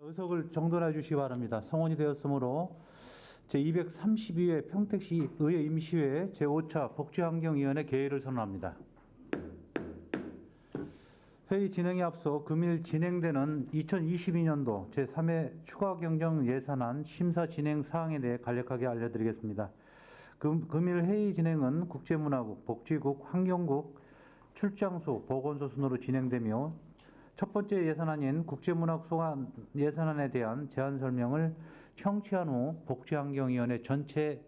의석을 정돈해 주시기 바랍니다. 성원이 되었으므로 제232회 평택시 의회 임시회 제5차 복지환경위원회 개의를 선언합니다. 회의 진행에 앞서 금일 진행되는 2022년도 제3회 추가경정예산안 심사 진행 사항에 대해 간략하게 알려드리겠습니다. 금일 회의 진행은 국제문화국, 복지국, 환경국, 출장소, 보건소 순으로 진행되며 첫 번째 예산안인 국제문학 소관 예산안에 대한 제안 설명을 청취한 후 복지환경위원회 전체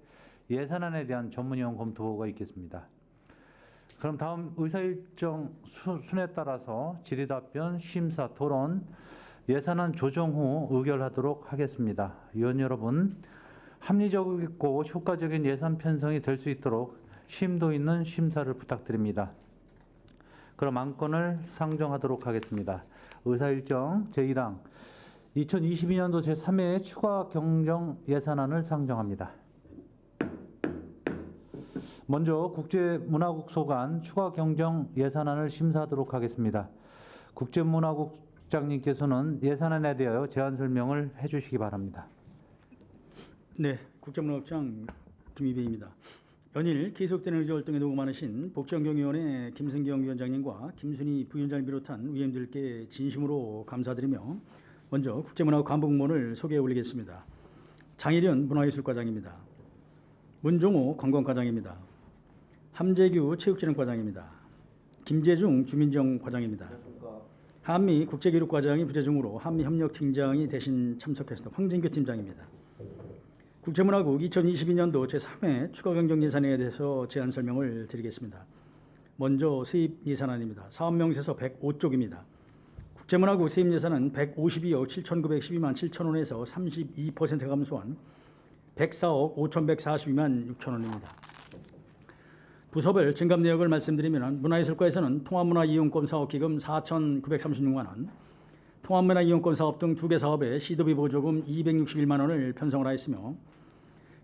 예산안에 대한 전문위원 검토 보고가 있겠습니다. 그럼 다음 의사일정 순에 따라서 질의답변, 심사, 토론, 예산안 조정 후 의결하도록 하겠습니다. 위원 여러분, 합리적이고 효과적인 예산 편성이 될 수 있도록 심도 있는 심사를 부탁드립니다. 그럼 안건을 상정하도록 하겠습니다. 의사일정 제1항 2022년도 제3회 추가 경정 예산안을 상정합니다. 먼저 국제문화국 소관 추가 경정 예산안을 심사하도록 하겠습니다. 국제문화국장님께서는 예산안에 대하여 제안 설명을 해주시기 바랍니다. 네, 국제문화국장 김희배입니다. 연일 계속되는 의제 활동에 너무 많으신 복지환경위원회 김승경 위원장님과 김순희 부위원장을 비롯한 위원들께 진심으로 감사드리며 먼저 국제문화국 간부공무원을 소개해 올리겠습니다. 장일현 문화예술과장입니다. 문종호 관광과장입니다. 함재규 체육진흥과장입니다. 김재중 주민정과장입니다. 한미 국제기록과장이 부재중으로 한미협력팀장이 대신 참석했습니다. 황진규 팀장입니다. 국제문화국 2022년도 제3회 추가경정예산에 대해서 제안 설명을 드리겠습니다. 먼저 세입 예산안입니다. 사업명세서 105쪽입니다. 국제문화국 세입 예산은 152억 7,912만 7천 원에서 32% 감소한 104억 5,142만 6천 원입니다. 부서별 증감 내역을 말씀드리면 문화예술과에서는 통합문화이용권 사업기금 4,936만 원, 통합문화이용권 사업 등 2개 사업에 시도비 보조금 261만 원을 편성을 하였으며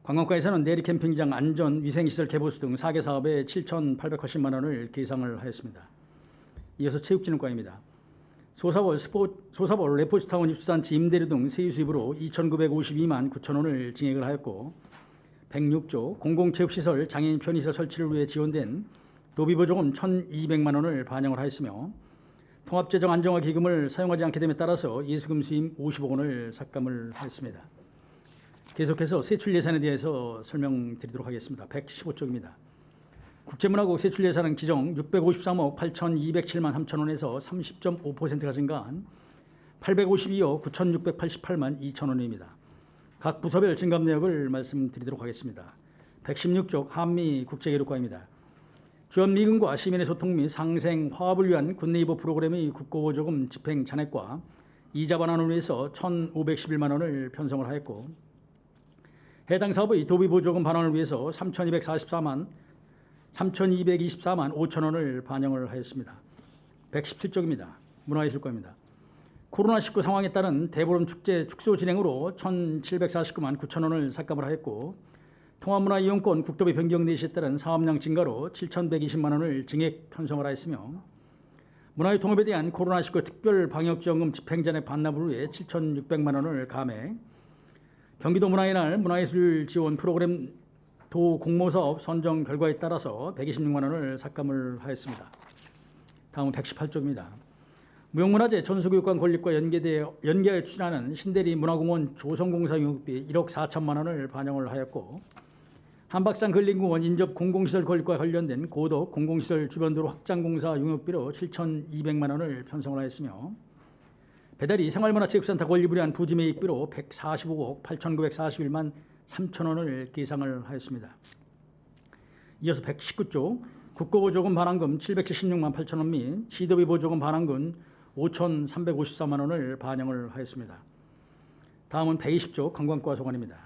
관광과에서는 내리 캠핑장 안전 위생시설 개보수 등 4개 사업에 7,880만 원을 계상을 하였습니다. 이어서 체육진흥과입니다. 소사벌 레포츠타운 입수산지 임대료 등 세유 수입으로 2,952만 9천 원을 증액을 하였고 106조 공공체육시설 장애인 편의시설 설치를 위해 지원된 도비보조금 1,200만 원을 반영을 하였으며 통합재정 안정화 기금을 사용하지 않게 됨에 따라서 예수금 수임 50억 원을 삭감을 하였습니다. 계속해서 세출 예산에 대해서 설명드리도록 하겠습니다. 115쪽입니다. 국제문화국 세출 예산은 기정 653억 8,207만 3천 원에서 30.5%가 증가한 852억 9,688만 2천 원입니다. 각 부서별 증감 내역을 말씀드리도록 하겠습니다. 116쪽 한미 국제기록과입니다. 주한미군과 시민의 소통 및 상생 화합을 위한 굿네이버 프로그램의 국고보조금 집행 잔액과 이자 반환을 위해서 1,511만 원을 편성을 하였고 해당 사업의 도비보조금 반환을 위해서 3,224만 5천 원을 반영을 하였습니다. 117쪽입니다. 문화예술과입니다. 코로나19 상황에 따른 대보름 축제 축소 진행으로 1,749만 9천 원을 삭감을 하였고 통합문화이용권 국도비 변경 내시에 따른 사업량 증가로 7,120만 원을 증액 편성을 하였으며 문화의 통합에 대한 코로나19 특별 방역지원금 집행잔액 반납을 위해 7,600만 원을 감해 경기도 문화의 날 문화예술 지원 프로그램 도 공모사업 선정 결과에 따라서 126만 원을 삭감을 하였습니다. 다음은 118쪽입니다. 무형문화재 전수교육관 건립과 연계하여 추진하는 신대리 문화공원 조성공사 용역비 1억 4천만 원을 반영을 하였고 한박산 근린공원 인접 공공시설 건립과 관련된 고덕 공공시설 주변도로 확장공사 용역비로 7,200만 원을 편성을 하였으며 배달이 생활문화체육센터 건립을 위한 부지매입비로 145억 8,941만 3천 원을 계상을 하였습니다. 이어서 119쪽 국고보조금 반환금 776만 8천 원 및 시도비 보조금 반환금 5,354만 원을 반영을 하였습니다. 다음은 120쪽 관광과 소관입니다.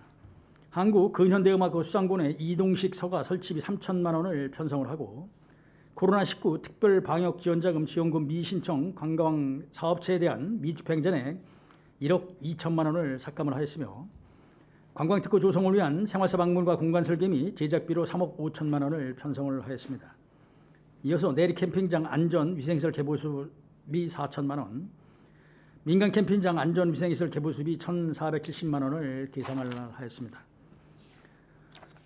한국근현대음악회 수상본의 이동식 서가 설치비 3천만 원을 편성을 하고 코로나19 특별 방역 지원자금 지원금 미신청 관광 사업체에 대한 미집행잔액 1억 2천만 원을 삭감을 하였으며 관광특구 조성을 위한 생활사 방문과 공간 설계 및 제작비로 3억 5천만 원을 편성을 하였습니다. 이어서 내리 캠핑장 안전 위생시설 개보수비 4천만 원, 민간 캠핑장 안전위생시설 개보 수입이 1,470만 원을 계상을 하였습니다.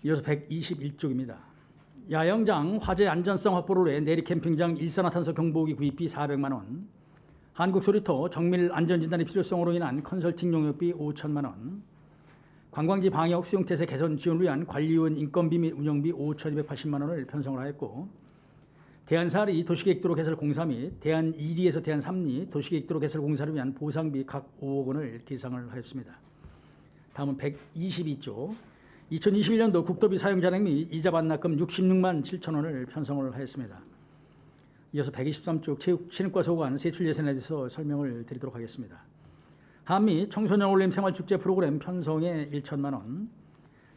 이어서 121쪽입니다. 야영장 화재 안전성 확보를 위해 내리 캠핑장 일산화탄소 경보기 구입비 400만 원, 한국소리터 정밀 안전진단의 필요성으로 인한 컨설팅 용역비 5천만 원, 관광지 방역 수용태세 개선 지원을 위한 관리원 인건비 및 운영비 5,280만 원을 편성을 하였고, 대한사리 도시계획도로 개설 공사 및 대한2리에서 대한3리 도시계획도로 개설 공사를 위한 보상비 각 5억 원을 계상을 하였습니다. 다음은 122조 2021년도 국도비 사용 잔액 및 이자 반납금 66만 7천 원을 편성을 하였습니다. 이어서 123쪽 체육진흥과 소관 세출 예산에 대해서 설명을 드리도록 하겠습니다. 한미 청소년 올림 생활축제 프로그램 편성에 1천만 원,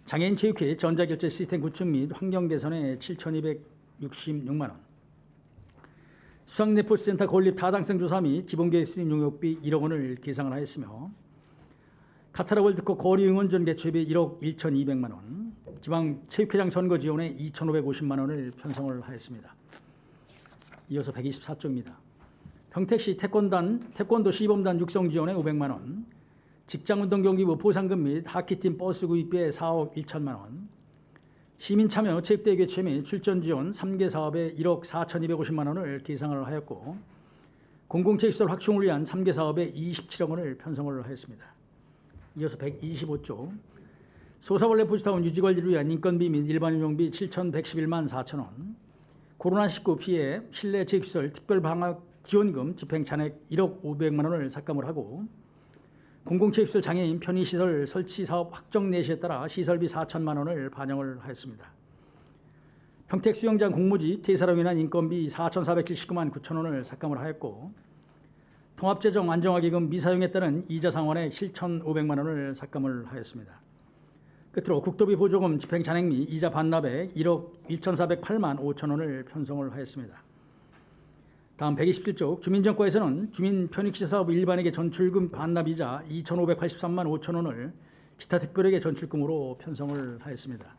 장애인 체육회 전자결제 시스템 구축 및 환경 개선에 7,266만 원, 수상레포센터 건립 타당성 조사 및 기본계획 수립 용역비 1억 원을 계상을 하였으며, 카타르 월드컵 거리 응원전 개최비 1억 1,200만 원, 지방 체육회장 선거 지원에 2,550만 원을 편성을 하였습니다. 이어서 124쪽입니다. 평택시 태권도 시범단 육성 지원에 500만 원, 직장운동경기부 보상금 및 하키팀 버스 구입비에 4억 1천만 원, 시민참여 체육대회 개최 및 출전 지원 3개 사업에 1억 4,250만 원을 계상을 하였고, 공공체육시설 확충을 위한 3개 사업에 27억 원을 편성을 하였습니다. 이어서 125조 소사벌레 포지타운 유지관리를 위한 인건비 및 일반 운영비 7,111만 4천 원, 코로나19 피해 실내 체육시설 특별방학 지원금 집행 잔액 1억 500만 원을 삭감을 하고, 공공체육시설 장애인 편의시설 설치 사업 확정 내시에 따라 시설비 4천만 원을 반영을 하였습니다. 평택 수영장 공모지 퇴사로 인한 인건비 4,479만 9천 원을 삭감을 하였고, 통합재정 안정화기금 미사용에 따른 이자 상환액 7,500만 원을 삭감을 하였습니다. 끝으로 국도비 보조금 집행 잔액 및 이자 반납액 1억 1,408만 5천 원을 편성을 하였습니다. 다음 127쪽 주민정과에서는 주민 편익시 사업 일반에게 전출금 반납이자 2,583만 5천 원을 기타 특별에게 전출금으로 편성을 하였습니다.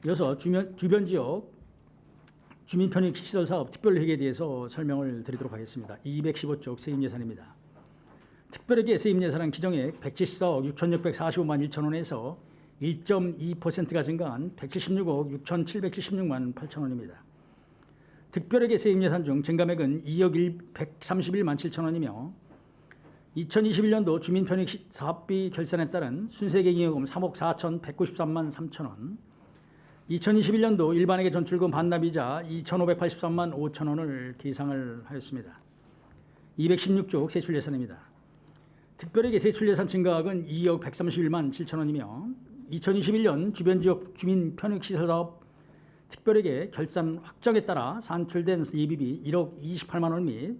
이어서 주변 지역 주민 편익시 시설 사업 특별회계에 대해서 설명을 드리도록 하겠습니다. 215쪽 세임 예산입니다. 특별회계 세임 예산안 기정액 174억 6,645만 1천 원에서 1.2%가 증가한 176억 6,776만 8천 원입니다. 특별회계 세임 예산 중 증감액은 2억 131만 7천 원이며, 2021년도 주민 편익 사업비 결산에 따른 순세계잉여금 3억 4,193만 3천 원, 2021년도 일반회계 전출금 반납이자 2,583만 5천 원을 계상을 하였습니다. 216쪽 세출 예산입니다. 특별회계 세출 예산 증가액은 2억 131만 7천 원이며, 2021년 주변 지역 주민 편익 시설 사업 특별회계 결산 확정에 따라 산출된 예비비 1억 28만 원 및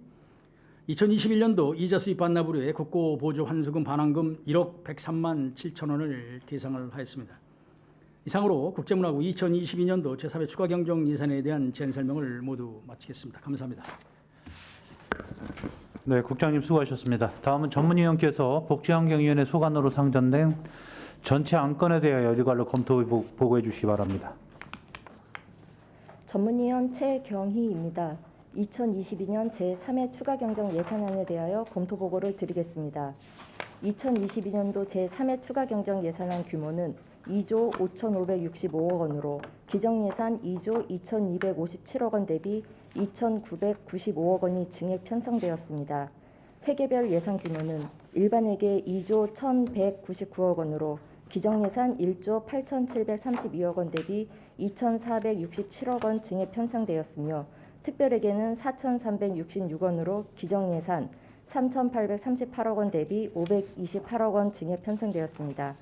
2021년도 이자 수입 반납으로 해 국고 보조 환수금 반환금 1억 103만 7천 원을 계상을 하였습니다. 이상으로 국제문화부 2022년도 제3회 추가 경정 예산에 대한 제안 설명을 모두 마치겠습니다. 감사합니다. 네, 국장님 수고하셨습니다. 다음은 전문위원께서 복지환경위원회 소관으로 상정된 전체 안건에 대하여 일괄로 검토 보고해 주시기 바랍니다. 전문위원 최경희입니다. 2022년 제3회 추가 경정 예산안에 대하여 검토 보고를 드리겠습니다. 2022년도 제3회 추가 경정 예산안 규모는 2조 5,565억 원으로 기정예산 2조 2,257억 원 대비 2,995억 원이 증액 편성되었습니다. 회계별 예산 규모는 일반회계 2조 1,199억 원으로 기정예산 1조 8,732억 원 대비 2,467억 원 증액 편성되었으며, 특별회계는 4,366원으로 기정예산 3,838억 원 대비 528억 원 증액 편성되었습니다.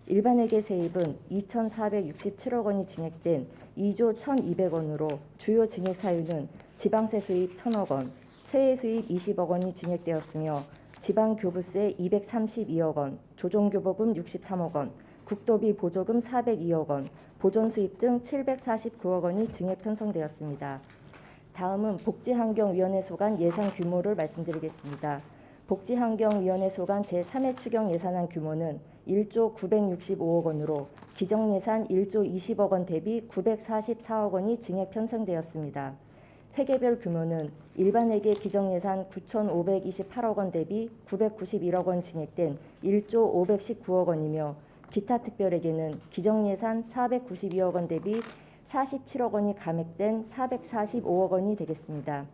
일반회계 세입은 2,467억 원이 증액된 2조 1,200원으로 주요 증액 사유는 지방세 수입 1,000억 원, 세외 수입 20억 원이 증액되었으며, 지방교부세 232억 원, 조정교보금 63억 원, 국도비 보조금 402억 원, 보존수입 등 749억 원이 증액 편성되었습니다. 다음은 복지환경위원회 소관 예산 규모를 말씀드리겠습니다. 복지환경위원회 소관 제3회 추경 예산안 규모는 1조 965억 원으로 기정예산 1조 20억 원 대비 944억 원이 증액 편성되었습니다. 회계별 규모는 일반회계 비정예산 9,528억 원 대비 991억 원 증액된 1조 519억 원이며 기타 특별회계는 기정예산 492억 원 대비 47억 원이 감액된 445억 원이 되겠습니다.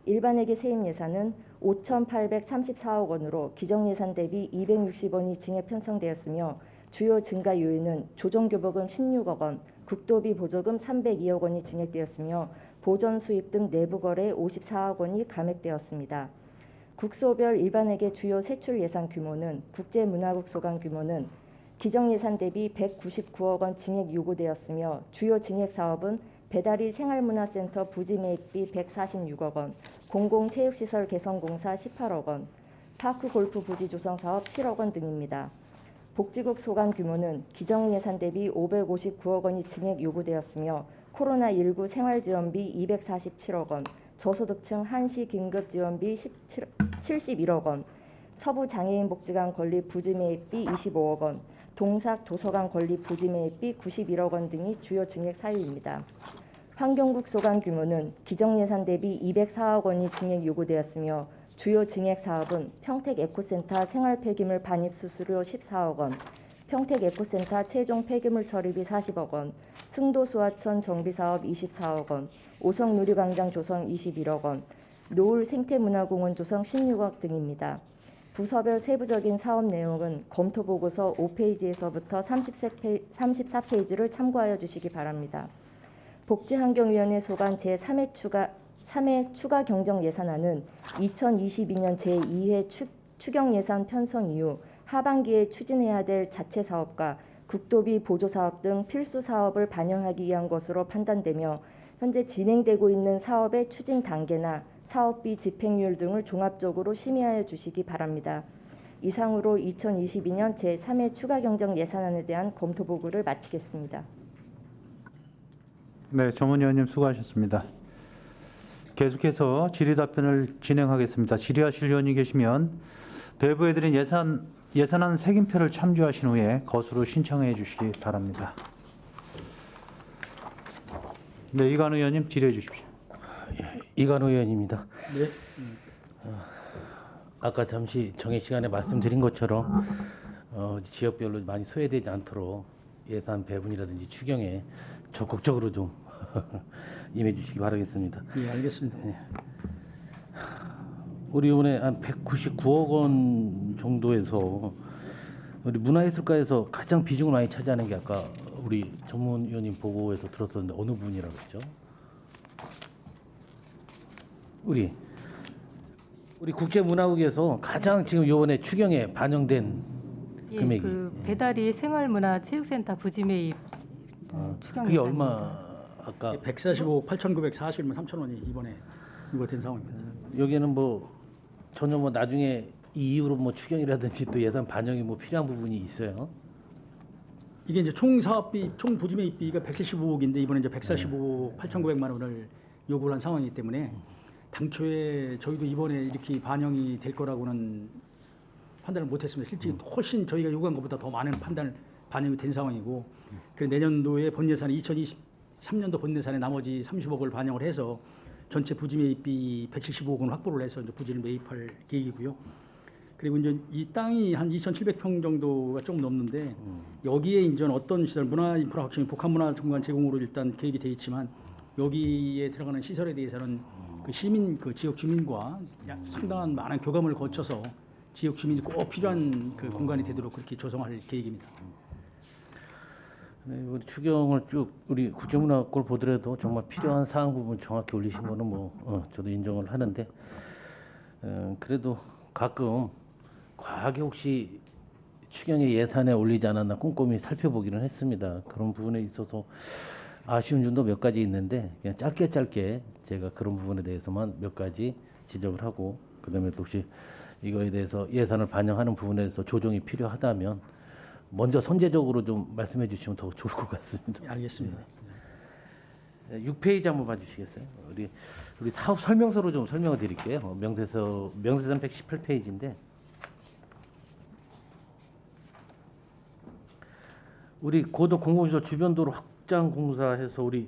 일반회계 세입 예산은 5,834억 원으로 기정예산 대비 260원이 증액 편성되었으며 주요 증가 요인은 조정교부금 16억 원, 국도비 보조금 302억 원이 증액되었으며 보전 수입 등 내부 거래 54억 원이 감액되었습니다. 국소별 일반회계 주요 세출 예산 규모는 국제문화국 소관 규모는 기정예산 대비 199억 원 증액 요구되었으며 주요 증액 사업은 배달이 생활문화센터 부지 매입비 146억 원, 공공체육시설 개선공사 18억 원, 파크 골프 부지 조성 사업 7억 원 등입니다. 복지국 소관 규모는 기정예산 대비 559억 원이 증액 요구되었으며 코로나19 생활지원비 247억 원, 저소득층 한시 긴급지원비 71억 원, 서부장애인 복지관 건립 부지 매입비 25억 원, 동삭 도서관 건립 부지 매입비 91억 원 등이 주요 증액 사유입니다. 환경국 소관 규모는 기정예산 대비 204억 원이 증액 요구되었으며 주요 증액 사업은 평택 에코센터 생활 폐기물 반입 수수료 14억 원, 평택 에코센터 최종 폐기물 처리비 40억 원, 승도 수하천 정비 사업 24억 원, 오성 누리광장 조성 21억 원, 노을 생태문화공원 조성 16억 등입니다. 부서별 세부적인 사업 내용은 검토 보고서 5페이지에서부터 34페이지를 참고하여 주시기 바랍니다. 복지환경위원회 소관 제3회 추가 경정 예산안은 2022년 제2회 추경 예산 편성 이후 하반기에 추진해야 될 자체 사업과 국도비 보조 사업 등 필수 사업을 반영하기 위한 것으로 판단되며 현재 진행되고 있는 사업의 추진 단계나 사업비 집행률 등을 종합적으로 심의하여 주시기 바랍니다. 이상으로 2022년 제3회 추가 경정 예산안에 대한 검토 보고를 마치겠습니다. 네, 정은 의원님 수고하셨습니다. 계속해서 질의 답변을 진행하겠습니다. 질의하실 의원이 계시면 대부해드린 예산안 색인표를 참조하신 후에 것으로 신청해 주시기 바랍니다. 네, 이관우 의원님 질의해 주십시오. 이관우 의원입니다. 네. 아까 잠시 정해 시간에 말씀드린 것처럼 지역별로 많이 소외되지 않도록 예산 배분이라든지 추경에 적극적으로 좀 임해 주시기 바라겠습니다. 예, 알겠습니다. 우리 이번에 한 199억 원 정도에서 우리 문화예술가에서 가장 비중을 많이 차지하는 게 아까 우리 전문위원님 보고에서 들었었는데 어느 분이라고 했죠? 우리 국제문화국에서 가장 지금 이번에 추경에 반영된 금액이 배달이 생활문화체육센터 부지 매입 추경 그게 예산입니다. 얼마 아까 145억 8,941만 3천 원이 이번에 이거 된 상황입니다. 여기는 뭐 전혀 뭐 나중에 이 이후로 뭐 추경이라든지 또 예산 반영이 뭐 필요한 부분이 있어요. 이게 이제 총 사업비, 총 부지 매입비가 175억인데 이번에 이제 145억 8,900만 원을 요구를 한 상황이기 때문에 당초에 저희도 이번에 이렇게 반영이 될 거라고는 판단을 못했습니다. 실제 훨씬 저희가 요구한 것보다 더 많은 반영이 된 상황이고, 그 내년도에 본 예산 2023년도 본 예산에 나머지 30억을 반영을 해서 전체 부지 매입비 175억 원 확보를 해서 이제 부지를 매입할 계획이고요. 그리고 이제 이 땅이 한 2,700평 정도가 조금 넘는데 여기에 이제 어떤 시설, 문화인프라 확충, 복합문화공간 제공으로 일단 계획이 되어 있지만 여기에 들어가는 시설에 대해서는 그 시민, 그 지역 주민과 상당한 많은 교감을 거쳐서 지역 주민이 꼭 필요한 그 공간이 되도록 그렇게 조성할 계획입니다. 네, 우리 추경을 쭉 우리 국제문화국을 보더라도 정말 필요한 사항 부분 정확히 올리신 거는 뭐 저도 인정을 하는데 그래도 가끔 과하게 혹시 추경의 예산에 올리지 않았나 꼼꼼히 살펴보기는 했습니다. 그런 부분에 있어서 아쉬운 점도 몇 가지 있는데 그냥 짧게 제가 그런 부분에 대해서만 몇 가지 지적을 하고 그다음에 또 혹시 이거에 대해서 예산을 반영하는 부분에 대해서 조정이 필요하다면 먼저 선제적으로 좀 말씀해 주시면 더 좋을 것 같습니다. 예, 알겠습니다. 6페이지 한번 봐주시겠어요? 우리 사업 설명서로 좀 설명을 드릴게요. 명세서 118페이지인데 우리 고도 공공시설 주변도로 확장 공사해서 우리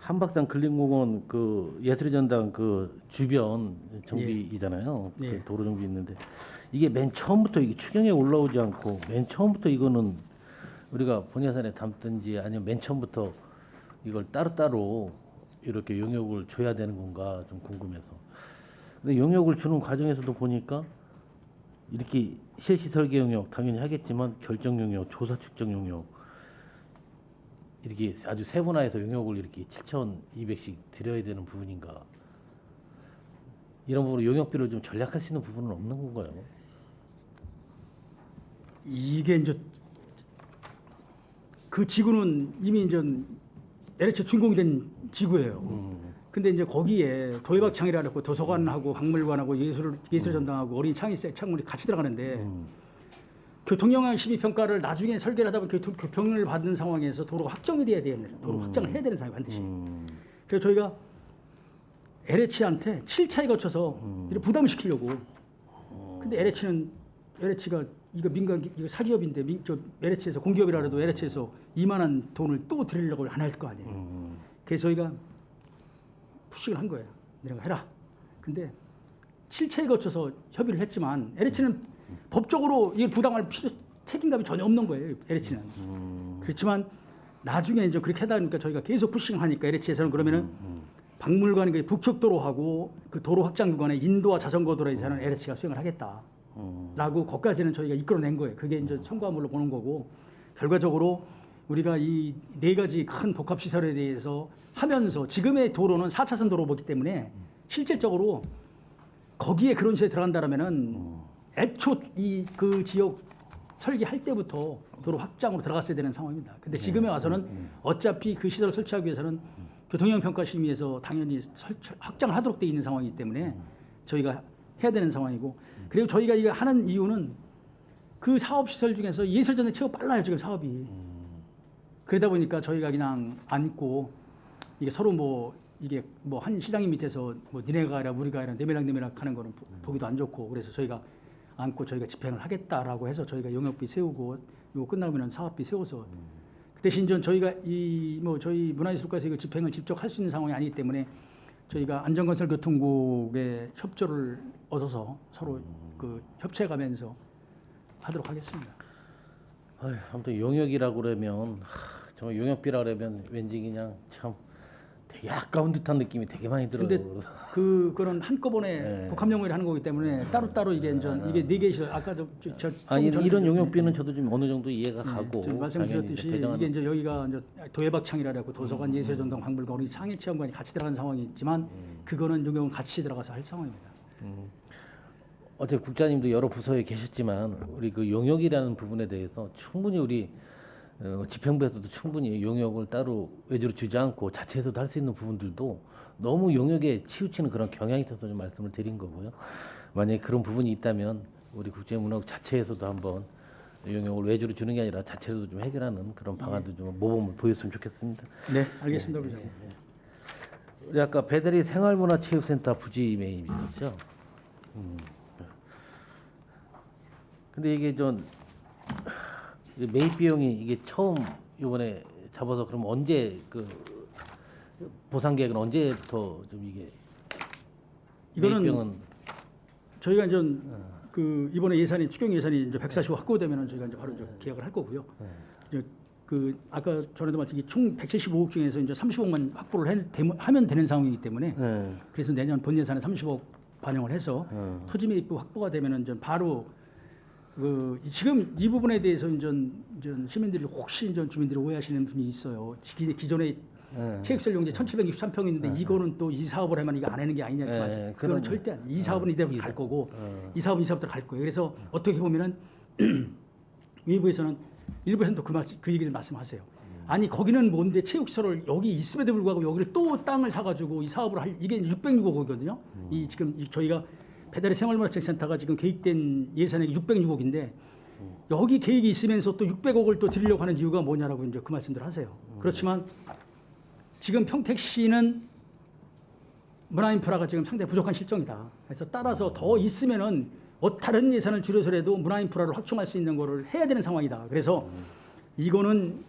한박산 근린공원 그 예술의 전당 그 주변 정비이잖아요. 예. 그 도로 정비 있는데 이게 맨 처음부터 이게 추경에 올라오지 않고 맨 처음부터 이거는 우리가 본예산에 담든지 아니면 맨 처음부터 이걸 따로따로 이렇게 용역을 줘야 되는 건가 좀 궁금해서. 근데 용역을 주는 과정에서도 보니까 이렇게 실시 설계 용역 당연히 하겠지만 결정 용역, 조사 측정 용역 이렇게 아주 세분화해서 용역을 이렇게 7,200씩 드려야 되는 부분인가? 이런 부분으로 용역비를 좀 절약할 수 있는 부분은 없는 건가요? 이게 이제 그 지구는 이미 이제 LH 준공이 된 지구예요. 근데 이제 거기에 도예박창이라고 도서관하고 박물관하고 예술전당하고 어린이 창문이 같이 들어가는데 교통영향 심의평가를 나중에 설계를 하다 보면 교평을 받는 상황에서 도로가 확정이 돼야 되는 도로 확정을 해야 되는 상황이 반드시. 그래서 저희가 LH한테 7차에 거쳐서 이를 부담을 시키려고. 근데 LH가 이거 이거 사기업인데 LH에서 공기업이라 해도 LH에서 이만한 돈을 또 드리려고 안 할 거 아니에요. 그래서 저희가 푸싱을 한 거예요. 내가 해라. 근데 7차에 거쳐서 협의를 했지만 LH는 법적으로 이게 부담할 책임감이 전혀 없는 거예요. LH는. 그렇지만 나중에 이제 그렇게 하다 보니까 저희가 계속 푸싱을 하니까 LH에서는 그러면은 박물관 그 북측 도로하고 그 도로 확장 구간에 인도와 자전거 도로에 대해서는 LH가 수행을 하겠다. 라고 거기까지는 저희가 이끌어낸 거예요. 그게 이제 청구함으로 보는 거고 결과적으로 우리가 이 네 가지 큰 복합 시설에 대해서 하면서 지금의 도로는 4차선 도로이기 때문에 실질적으로 거기에 그런 시설이 들어간다라면은 애초 이 그 지역 설계할 때부터 도로 확장으로 들어갔어야 되는 상황입니다. 근데 지금에 와서는 어차피 그 시설을 설치하기 위해서는 교통영향 평가 심의에서 당연히 확장을 하도록 돼 있는 상황이기 때문에 저희가 해야 되는 상황이고 그리고 저희가 이거 하는 이유는 그 사업 시설 중에서 예술전당 최고 빨라요 지금 사업이. 그러다 보니까 저희가 그냥 안고 이게 서로 뭐 이게 뭐 한 시장님 밑에서 뭐 니네가 아니라 우리가 아니라 내매락 하는 거는 보기도 안 좋고 그래서 저희가 안고 저희가 집행을 하겠다라고 해서 저희가 용역비 세우고 이거 끝나면은 사업비 세워서 그 대신 전 저희가 이 뭐 저희 문화예술과에서 이거 집행을 직접 할 수 있는 상황이 아니기 때문에 저희가 안전건설교통국의 협조를 얻어서 서로 그 협치해가면서 하도록 하겠습니다. 아무튼 용역이라고 그러면 정말 용역비라 그러면 왠지 그냥 참 되게 아까운 듯한 느낌이 되게 많이 들어요. 근데 그거는 한꺼번에 네. 복합용역을 하는 거기 때문에 따로따로 이게 이게 네 개에서 아까 아니 좀 이런 전에 용역비는 저도 좀 어느 정도 이해가 네, 가고 좀 말씀드렸듯이 이게 이제 여기가 이제 도예박창이라고 도서관, 예술전당, 박물관, 우리 창의체험관이 같이 들어가는 상황이 있지만 그거는 용역은 같이 들어가서 할 상황입니다. 어제 국장님도 여러 부서에 계셨지만 우리 그 용역이라는 부분에 대해서 충분히 우리 집행부에서도 충분히 용역을 따로 외주로 주지 않고 자체에서도 할 수 있는 부분들도 너무 용역에 치우치는 그런 경향이 있어서 좀 말씀을 드린 거고요. 만약에 그런 부분이 있다면 우리 국제문화국 자체에서도 한번 용역을 외주로 주는 게 아니라 자체로도 좀 해결하는 그런 방안도 좀 모범을 보였으면 좋겠습니다. 네, 알겠습니다, 부장님. 우리 아까 배달이 생활문화체육센터 부지 매입 있었죠. 근데 이게 좀 매입 비용이 이게 처음 이번에 잡아서 그럼 언제 그 보상 계획은 언제부터 좀 이게 이거는 매입 비용은 저희가 이제 그 이번에 예산이 추경 예산이 이제 140억 확보되면은 저희가 이제 바로 이제 계약을 할 거고요. 이제 그 아까 전에도 말씀드린 총 175억 중에서 이제 30억만 확보를 하면 되는 상황이기 때문에 그래서 내년 본 예산에 30억 반영을 해서 토지 매입부 확보가 되면은 이제 바로 그 지금 이 부분에 대해서 이제 시민들이 혹시 이제 주민들이 오해하시는 분이 있어요. 기존에 체육시설 용지 1,763평 있는데 이거는 또 이 사업을 하면 이거 안 하는 게 아니냐 이렇게 말씀. 그건 절대 아니에요. 이 사업은 이대로 갈 거고 이 사업은 이 사업대로 갈 거예요. 그래서 어떻게 보면은 외부에서는 일부에서는 그 얘기를 말씀하세요. 아니 거기는 뭔데 체육시설을 여기 있음에도 불구하고 여기를 또 땅을 사가지고 이 사업을 할 이게 606억이거든요. 이 지금 저희가 배달의 생활문화체육센터가 지금 계획된 예산액이 606억인데 여기 계획이 있으면서 또 600억을 또 드리려고 하는 이유가 뭐냐라고 이제 그 말씀들 하세요. 그렇지만 지금 평택시는 문화인프라가 지금 상당히 부족한 실정이다. 그래서 따라서 더 있으면은 다른 예산을 줄여서라도 문화인프라를 확충할 수 있는 거를 해야 되는 상황이다. 그래서 이거를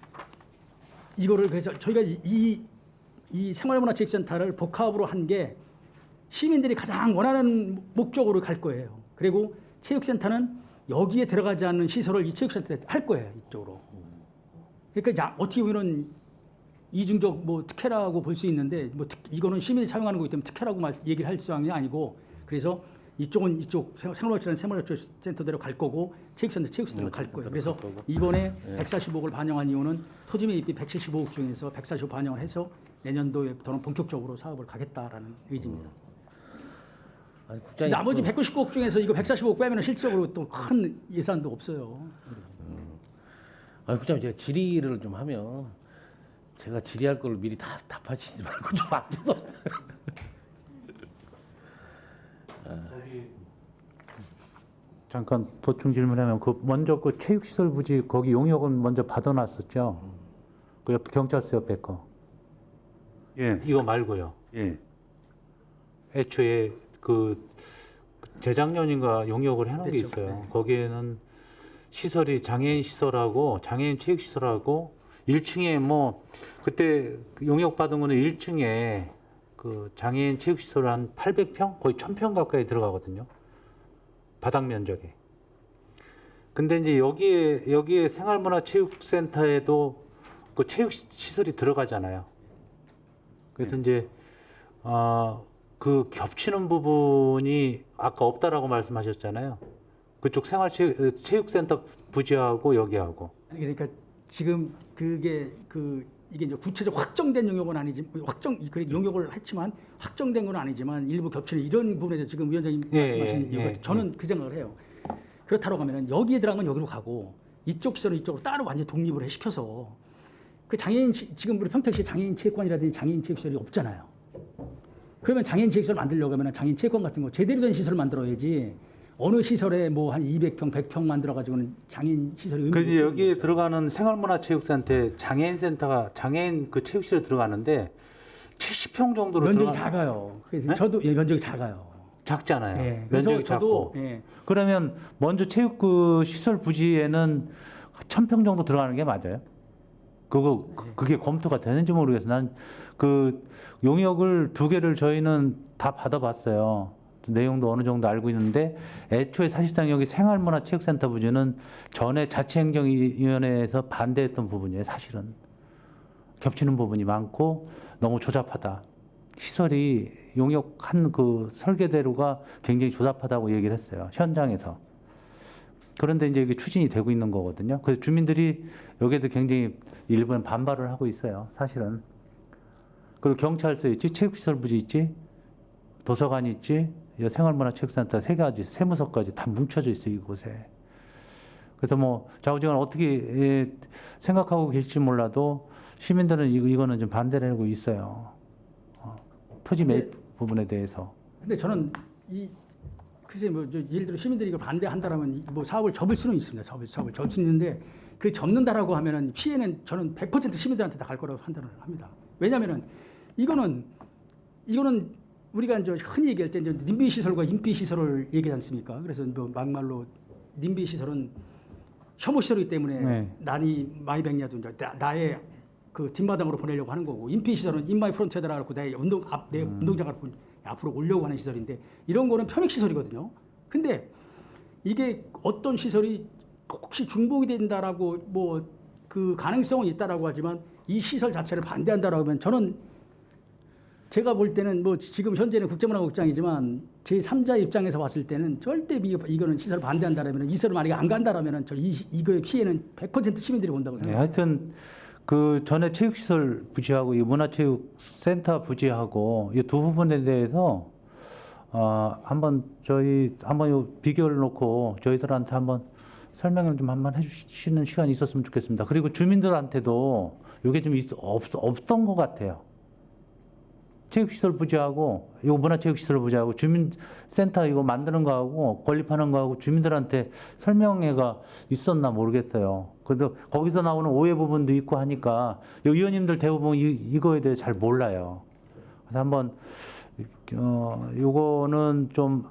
그래서 저희가 이 이 생활문화체육센터를 복합으로 한 게 시민들이 가장 원하는 목적으로 갈 거예요. 그리고 체육센터는 여기에 들어가지 않는 시설을 이 체육센터에 할 거예요. 이쪽으로. 그러니까 어떻게 보면 이중적 뭐 특혜라고 볼 수 있는데 뭐 이거는 시민이 사용하는 거기 때문에 특혜라고 얘기를 할 상황이 아니고 그래서 이쪽은 이쪽 생활체육센터대로 갈 거고 체육센터로 갈 거예요. 그래서 이번에 145억을 반영한 이유는 토지 매입비 175억 중에서 145억 반영을 해서 내년도에부터는 본격적으로 사업을 가겠다라는 의지입니다. 아니, 국장님 나머지 또- 199억 중에서 이거 145억 빼면 실질적으로 또 큰 예산도 없어요. 아니 국장님 제가 질의를 좀 하면 제가 질의할 걸 미리 다 답하시지 말고 좀 앉아서 잠깐 보충 질문하면 그 먼저 그 체육시설 부지 거기 용역은 먼저 받아놨었죠. 그 옆 경찰서 옆에 거. 예, 이거 말고요. 예. 애초에 그 재작년인가 용역을 해놓은 게 그렇죠. 있어요. 네. 거기에는 시설이 장애인 시설하고 장애인 체육시설하고 1층에 뭐 그때 용역 받은 거는 1층에 그 장애인 체육시설 한 800평 거의 1000평 가까이 들어가거든요. 바닥 면적에. 근데 이제 여기에 생활문화체육센터에도 그 체육시설이 들어가잖아요. 그래서 이제 그 겹치는 부분이 아까 없다라고 말씀하셨잖아요. 그쪽 생활체육센터 부지하고 여기하고. 그러니까 지금 이게 이제 구체적 확정된 용역은 아니지 그래 용역을 했지만 확정된 건 아니지만 일부 겹치는 이런 부분에 대해서 지금 위원장님 말씀하신 이유가 저는 그 생각을 해요. 그렇다고 하면은 여기에 들어간 건 여기로 가고 이쪽 시설은 이쪽으로 따로 완전 독립을 시켜서 그 장애인 지금 우리 평택시 장애인 체육관이라든지 장애인 체육시설이 없잖아요. 그러면 장애인 체육시설 만들려고 하면 장애인 체육관 같은 거 제대로 된 시설을 만들어야지. 어느 시설에 뭐 한 200평, 100평 만들어 가지고는 장애인 시설이 그래서 여기에 들어가는 생활문화체육센터에 장애인 그 체육시설 들어가는데 70평 정도로 면적이 들어가. 작아요. 그래서 네? 저도 면적이 작아요. 작잖아요. 예. 그래서 면적이 저도 작고. 예. 그러면 먼저 체육 그 시설 부지에는 1000평 정도 들어가는 게 맞아요? 그게 검토가 되는지 모르겠어요. 난 그 용역을 2개를 저희는 다 받아봤어요. 내용도 어느 정도 알고 있는데 애초에 사실상 여기 생활문화체육센터 부지는 전에 자치행정위원회에서 반대했던 부분이에요. 사실은 겹치는 부분이 많고 너무 조잡하다. 시설이 용역한 그 설계대로가 굉장히 조잡하다고 얘기를 했어요. 현장에서. 그런데 이제 이게 추진이 되고 있는 거거든요. 그래서 주민들이 여기에도 굉장히 일부는 반발을 하고 있어요. 사실은. 그리고 경찰서 있지, 체육시설 부지 있지, 도서관 있지, 생활문화체육센터 3가지, 세무서까지 다 뭉쳐져 있어요, 이곳에. 그래서 뭐 좌우지간 어떻게 생각하고 계실지 몰라도 시민들은 이거는 좀 반대를 하고 있어요. 토지 매입 부분에 대해서. 근데 저는 글쎄 뭐 예를 들어 시민들이 이걸 반대한다라면 뭐 사업을 접을 수는 있습니다. 사업을 접을 수 있는데 그 접는다라고 하면은 피해는 저는 100% 시민들한테 다 갈 거라고 판단을 합니다. 왜냐하면은 이거는 우리가 이제 흔히 얘기할 때 이제 님비 시설과 인피 시설을 얘기하지 않습니까? 그래서 뭐 막말로 님비 시설은 혐오 시설이기 때문에 네. 난이 많이 백냐도 이제 나의 그 뒷마당으로 보내려고 하는 거고 인피 시설은 인마이 프론트에다 놓고 내 운동장을 앞으로 오려고 하는 시설인데 이런 거는 편익 시설이거든요. 근데 이게 어떤 시설이 혹시 중복이 된다라고 뭐 그 가능성은 있다라고 하지만 이 시설 자체를 반대한다라고 하면 저는 제가 볼 때는 뭐 지금 현재는 국제문화국장이지만 제 3자 입장에서 봤을 때는 절대 이거는 시설 반대한다라면 이 시설 만약에 안 간다라면은 이거의 피해는 100% 시민들이 본다고 네, 생각합니다. 하여튼 그 전에 체육시설 부지하고 이 문화체육센터 부지하고 이 두 부분에 대해서 한번 요 비교를 놓고 저희들한테 한번 설명을 좀 한번 해주시는 시간이 있었으면 좋겠습니다. 그리고 주민들한테도 이게 좀 없던 것 같아요. 체육시설 부지하고 이거 문화체육시설 부지하고 주민센터 이거 만드는 거하고 건립하는 거하고 주민들한테 설명회가 있었나 모르겠어요. 근데 거기서 나오는 오해 부분도 있고 하니까 의원님들 대부분 이거에 대해 잘 몰라요. 그래서 한번 요거는 좀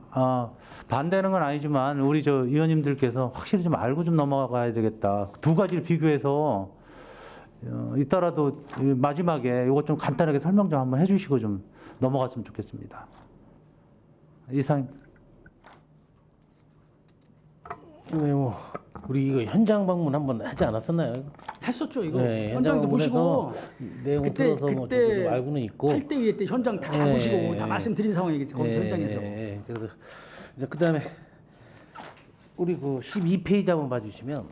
반대하는 건 아니지만 우리 의원님들께서 확실히 좀 알고 좀 넘어가야 되겠다. 2가지를 비교해서 이따라도 마지막에 이것 좀 간단하게 설명 좀 한번 해주시고 좀 넘어갔으면 좋겠습니다. 이상. 네, 뭐 우리 이거 현장 방문 한번 하지 않았었나요? 했었죠. 이거 네, 현장도 보시고 내용 들어서 뭐 저도 알고는 있고. 8대2 때 현장 다 예, 보시고 다 예. 말씀드린 상황이겠어요. 거기서 현장에서. 그래서 이제 그다음에 우리 그 12페이지 한번 봐주시면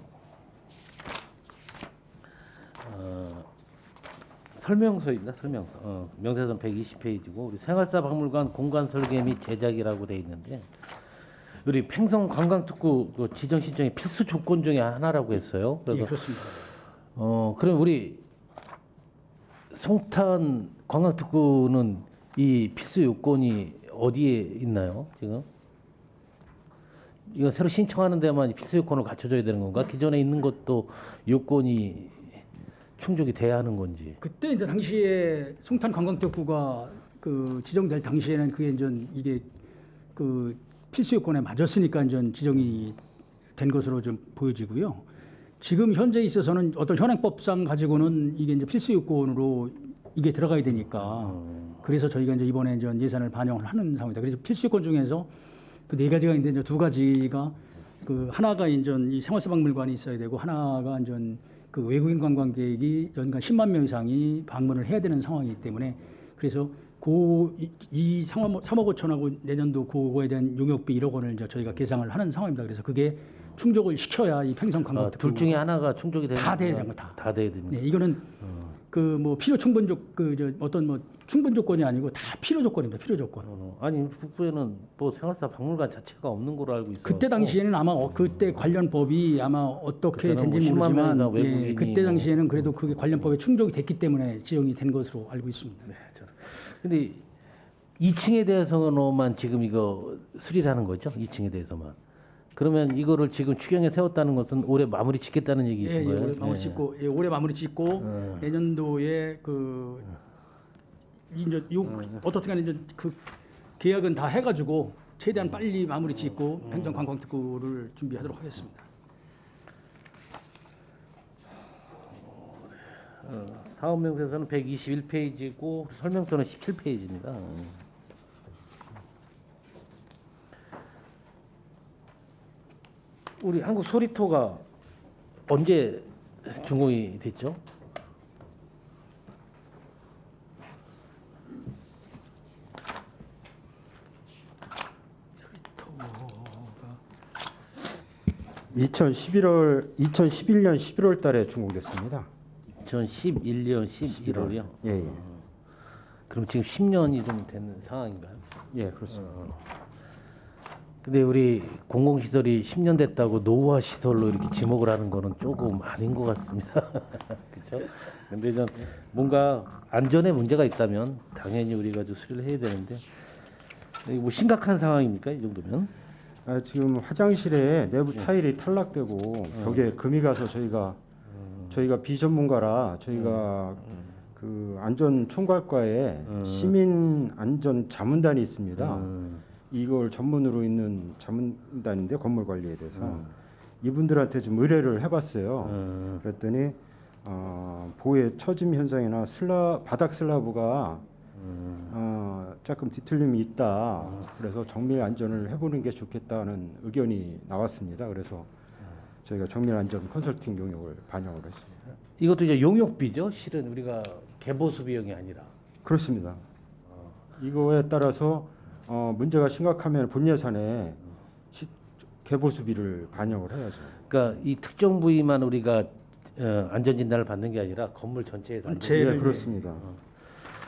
설명서입니다. 설명서. 명세서는 120페이지고 우리 생활사 박물관 공간 설계 및 제작이라고 돼 있는데 우리 팽성 관광특구 그 지정 신청의 필수 조건 중에 하나라고 했어요. 예, 그래서 그렇습니다. 그럼 우리 송탄 관광특구는 이 필수 요건이 어디에 있나요? 지금? 이거 새로 신청하는 데만 이 필수 요건을 갖춰줘야 되는 건가? 기존에 있는 것도 요건이 충족이 돼야 하는 건지. 그때 이제 당시에 송탄 관광특구가 그 지정될 당시에는 그게 이제 이게 그 필수 요건에 맞았으니까 이제 지정이 된 것으로 좀 보여지고요. 지금 현재 있어서는 어떤 현행법상 가지고는 이게 이제 필수 요건으로 이게 들어가야 되니까 그래서 저희가 이제 이번에 이제 예산을 반영을 하는 상황입니다. 그래서 필수 요건 중에서 그 네 가지가 있는데 이제 두 가지가 그 하나가 이제 이 생활사 박물관이 있어야 되고 하나가 이제 그 외국인 관광객이 연간 10만 명 이상이 방문을 해야 되는 상황이기 때문에 그래서 이 3억 5천하고 내년도 그거에 대한 용역비 1억 원을 이제 저희가 계상을 하는 상황입니다. 그래서 그게 충족을 시켜야 이 팽성 관광특구 둘 중에 하나가 충족이 되는 다 돼야 건가? 되는 거 다 돼야 됩니다. 네, 이거는 그 뭐 필요 충분 어떤 뭐 충분 조건이 아니고 다 필요 조건입니다. 필요 조건. 아니 북부에는 뭐 생활사 박물관 자체가 없는 걸로 알고 있어요. 그때 당시에는 아마 그때 관련 법이 아마 어떻게 그때는 된지 뭐 10만 모르지만 명이나 외국인이 예, 그때 뭐. 당시에는 그래도 그게 관련 법에 충족이 됐기 때문에 지정이 된 것으로 알고 있습니다. 네, 근데 2층에 대해서만 지금 이거 수리를 하는 거죠? 2층에 대해서만. 그러면 이거를 지금 추경에 세웠다는 것은 올해 마무리 짓겠다는 얘기이신 예, 거예요? 올해 마무리 짓고 올해 마무리 짓고 내년도에 이제 어떻게 하는 이제 그 계약은 다 해가지고 최대한 빨리 마무리 짓고 팽성 관광특구를 준비하도록 하겠습니다. 사업명세서는 121페이지고 설명서는 17페이지입니다. 우리 한국 소리토가 언제 준공이 됐죠? (2011년 11월) 달에 준공됐습니다. 2011년 11월이요. 예. 그럼 지금 10년이 좀 된 상황인가요? 예, 그렇습니다. 근데 우리 공공시설이 10년 됐다고 노후화 시설로 이렇게 지목을 하는 거는 조금 아닌 것 같습니다. 그렇죠? 근데 전 뭔가 안전에 문제가 있다면 당연히 우리가 좀 수리를 해야 되는데 이거 뭐 심각한 상황입니까? 이 정도면? 지금 화장실에 내부 타일이 탈락되고 벽에 금이 가서 저희가 비전문가라 저희가 그 안전 총괄과에 시민 안전 자문단이 있습니다. 이걸 전문으로 있는 자문단인데 건물 관리에 대해서 이분들한테 좀 의뢰를 해봤어요. 그랬더니 보의 처짐 현상이나 바닥 슬라브가 조금 뒤틀림이 있다. 그래서 정밀 안전을 해보는 게 좋겠다는 의견이 나왔습니다. 그래서 저희가 정밀 안전 컨설팅 용역을 반영을 했습니다. 이것도 이제 용역비죠. 실은 우리가 개보수 비용이 아니라. 그렇습니다. 이거에 따라서 문제가 심각하면 본 예산에 개보수비를 반영을 해야죠. 그러니까 이 특정 부위만 우리가 안전 진단을 받는 게 아니라 건물 전체에 예, 그렇습니다.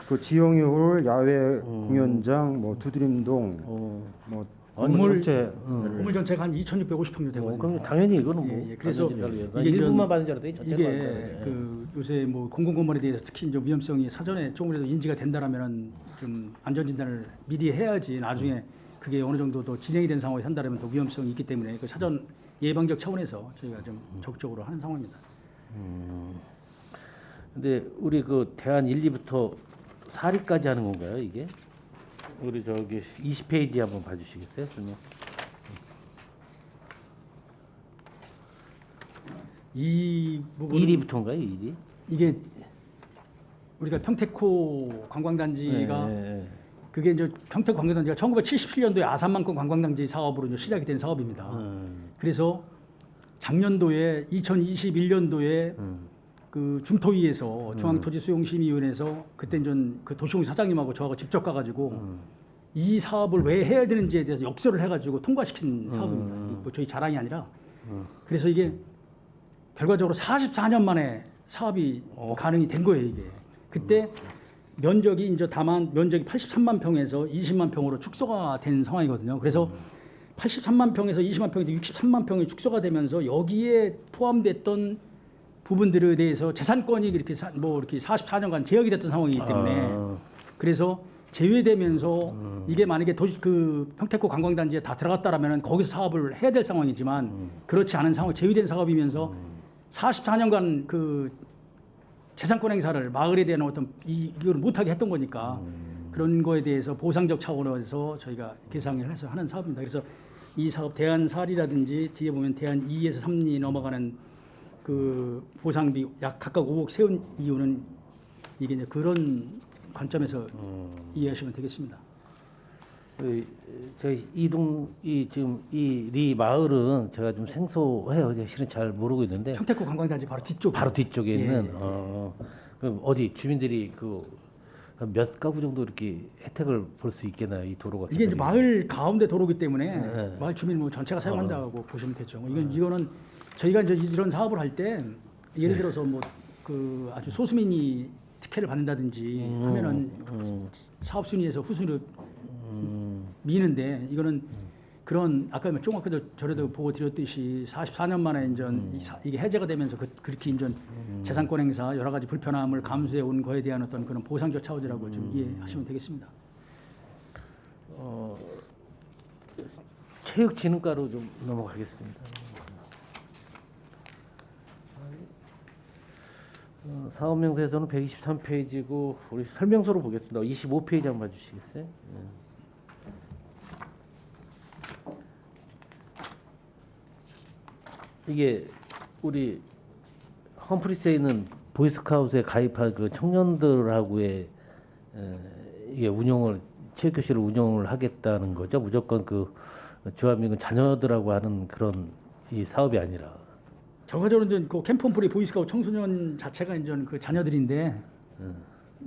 그 지형이홀, 야외 공연장, 뭐 두드림동, 뭐 건물 전체 건물 전체가 한 2,650평 되거든요. 그럼 당연히 이거는 뭐 그래서 이게 이게 일부만 받는 줄 알았더니 전체가 이게 그 요새 뭐 공공건물에 대해서 특히 이제 위험성이 사전에 조금이라도 인지가 된다라면은 좀 안전 진단을 미리 해야지 나중에 그게 어느 정도 더 진행이 된 상황에 한다면 더 위험성이 있기 때문에 그 사전 예방적 차원에서 저희가 좀 적극적으로 하는 상황입니다. 근데 우리 그 대안 1, 2부터 4리까지 하는 건가요, 이게? 우리 저기 20페이지 한번 봐주시겠어요, 설명? 이 부분은 1위부터인가요, 1위? 이게 우리가 평택호 관광단지가 네. 그게 이제 평택 관광단지가 1977년도에 아산만큼 관광단지 사업으로 이제 시작이 된 사업입니다. 그래서 작년도에 2021년도에 그 중토위에서 중앙토지수용심의위원회에서 그때 그 도시공 사장님하고 저하고 직접 가가지고 이 사업을 왜 해야 되는지에 대해서 역설을 해가지고 통과시킨 사업입니다. 뭐 저희 자랑이 아니라 그래서 이게 결과적으로 44년 만에 사업이 가능이 된 거예요. 이게 그때 면적이 이제 다만 면적이 83만 평에서 20만 평으로 축소가 된 상황이거든요. 그래서 83만 평에서 20만 평에서 63만 평이 축소가 되면서 여기에 포함됐던 부분들에 대해서 재산권이 이렇게 이렇게 44년간 제약이 됐던 상황이기 때문에 그래서 제외되면서 이게 만약에 그 평택호 관광단지에 다 들어갔다라면 거기서 사업을 해야 될 상황이지만 그렇지 않은 상황, 제외된 사업이면서 44년간 그 재산권 행사를 마을에 대한 어떤 이걸 못하게 했던 거니까 그런 거에 대해서 보상적 차원에서 저희가 계상을 해서 하는 사업입니다. 그래서 이 사업 대안 4리라든지 뒤에 보면 대안 2에서 3리 넘어가는 그 보상비 약 각각 5억 세운 이유는 이게 이제 그런 관점에서 이해하시면 되겠습니다. 저희 지금 이 리 마을은 제가 좀 생소해요. 제가 실은 잘 모르고 있는데 평택호 관광단지 바로 뒤쪽에 예, 있는 그럼 어디 주민들이 몇 가구 정도 이렇게 혜택을 볼 수 있겠나요? 이 도로가 이게 이제 마을 가운데 도로기 때문에 네. 마을 주민 뭐 전체가 사용한다고 보시면 되죠. 이거는 저희가 이제 이런 사업을 할 때 예를 들어서 뭐 그 아주 소수민이 특혜를 받는다든지 하면은 사업 순위에서 후순위로 미는데 이거는 그런 아까 조금 아까도 저래도 보고 드렸듯이 44년 만에 이게 해제가 되면서 그렇게 재산권 행사 여러 가지 불편함을 감수해 온 거에 대한 어떤 그런 보상적 차원이라고 좀 이해하시면 되겠습니다. 체육진흥과로 좀 넘어가겠습니다. 사업명세서는 123페이지고 우리 설명서로 보겠습니다. 25페이지 한번 봐주시겠어요? 이게 우리 험프리스에 있는 보이스카우트에 가입한 그 청년들하고의 이게 체육교실을 운영을 하겠다는 거죠. 무조건 그 주한민국 자녀들하고 하는 그런 이 사업이 아니라. 결과적으로 이제 그 캠프 홈프리 보이스카우트 청소년 자체가 이제 그 자녀들인데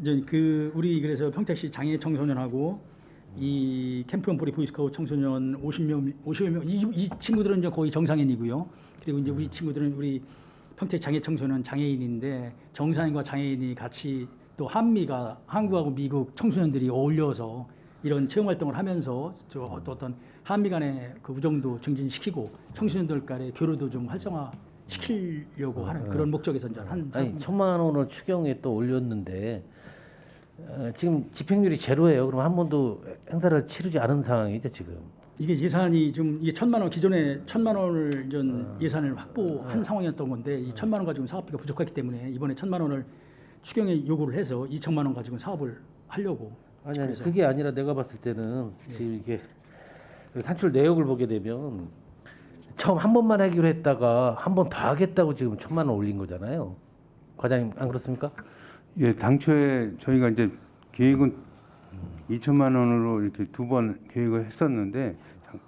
이제 그 우리 그래서 평택시 장애 청소년하고 이 캠프 홈프리 보이스카우트 청소년 50여 명 이 친구들은 이제 거의 정상인이고요. 그리고 이제 우리 친구들은 우리 평택 장애 청소년 장애인인데 정상인과 장애인이 같이 또 한국하고 미국 청소년들이 어울려서 이런 체험 활동을 하면서 어떤 한미 간의 그 우정도 증진시키고 청소년들 간의 교류도 좀 활성화시키려고 하는 그런 목적에서 이제 한 아니 1,000만 원을 추경에 또 올렸는데 지금 집행률이 제로예요. 그럼 한 번도 행사를 치르지 않은 상황이죠 지금. 이게 예산이 좀 이게 1,000만 원 기존에 1,000만 원을 예산을 확보한 상황이었던 건데 이 1,000만 원 가지고 사업비가 부족했기 때문에 이번에 1,000만 원을 추경에 요구를 해서 2천만 원 가지고 사업을 하려고. 아니 그게 아니라 내가 봤을 때는 지금 이게 산출 내역을 보게 되면 처음 한 번만 하기로 했다가 한 번 더 하겠다고 지금 1,000만 원 올린 거잖아요. 과장님 안 그렇습니까? 예, 당초에 저희가 이제 계획은 2천만 원으로 이렇게 2번 계획을 했었는데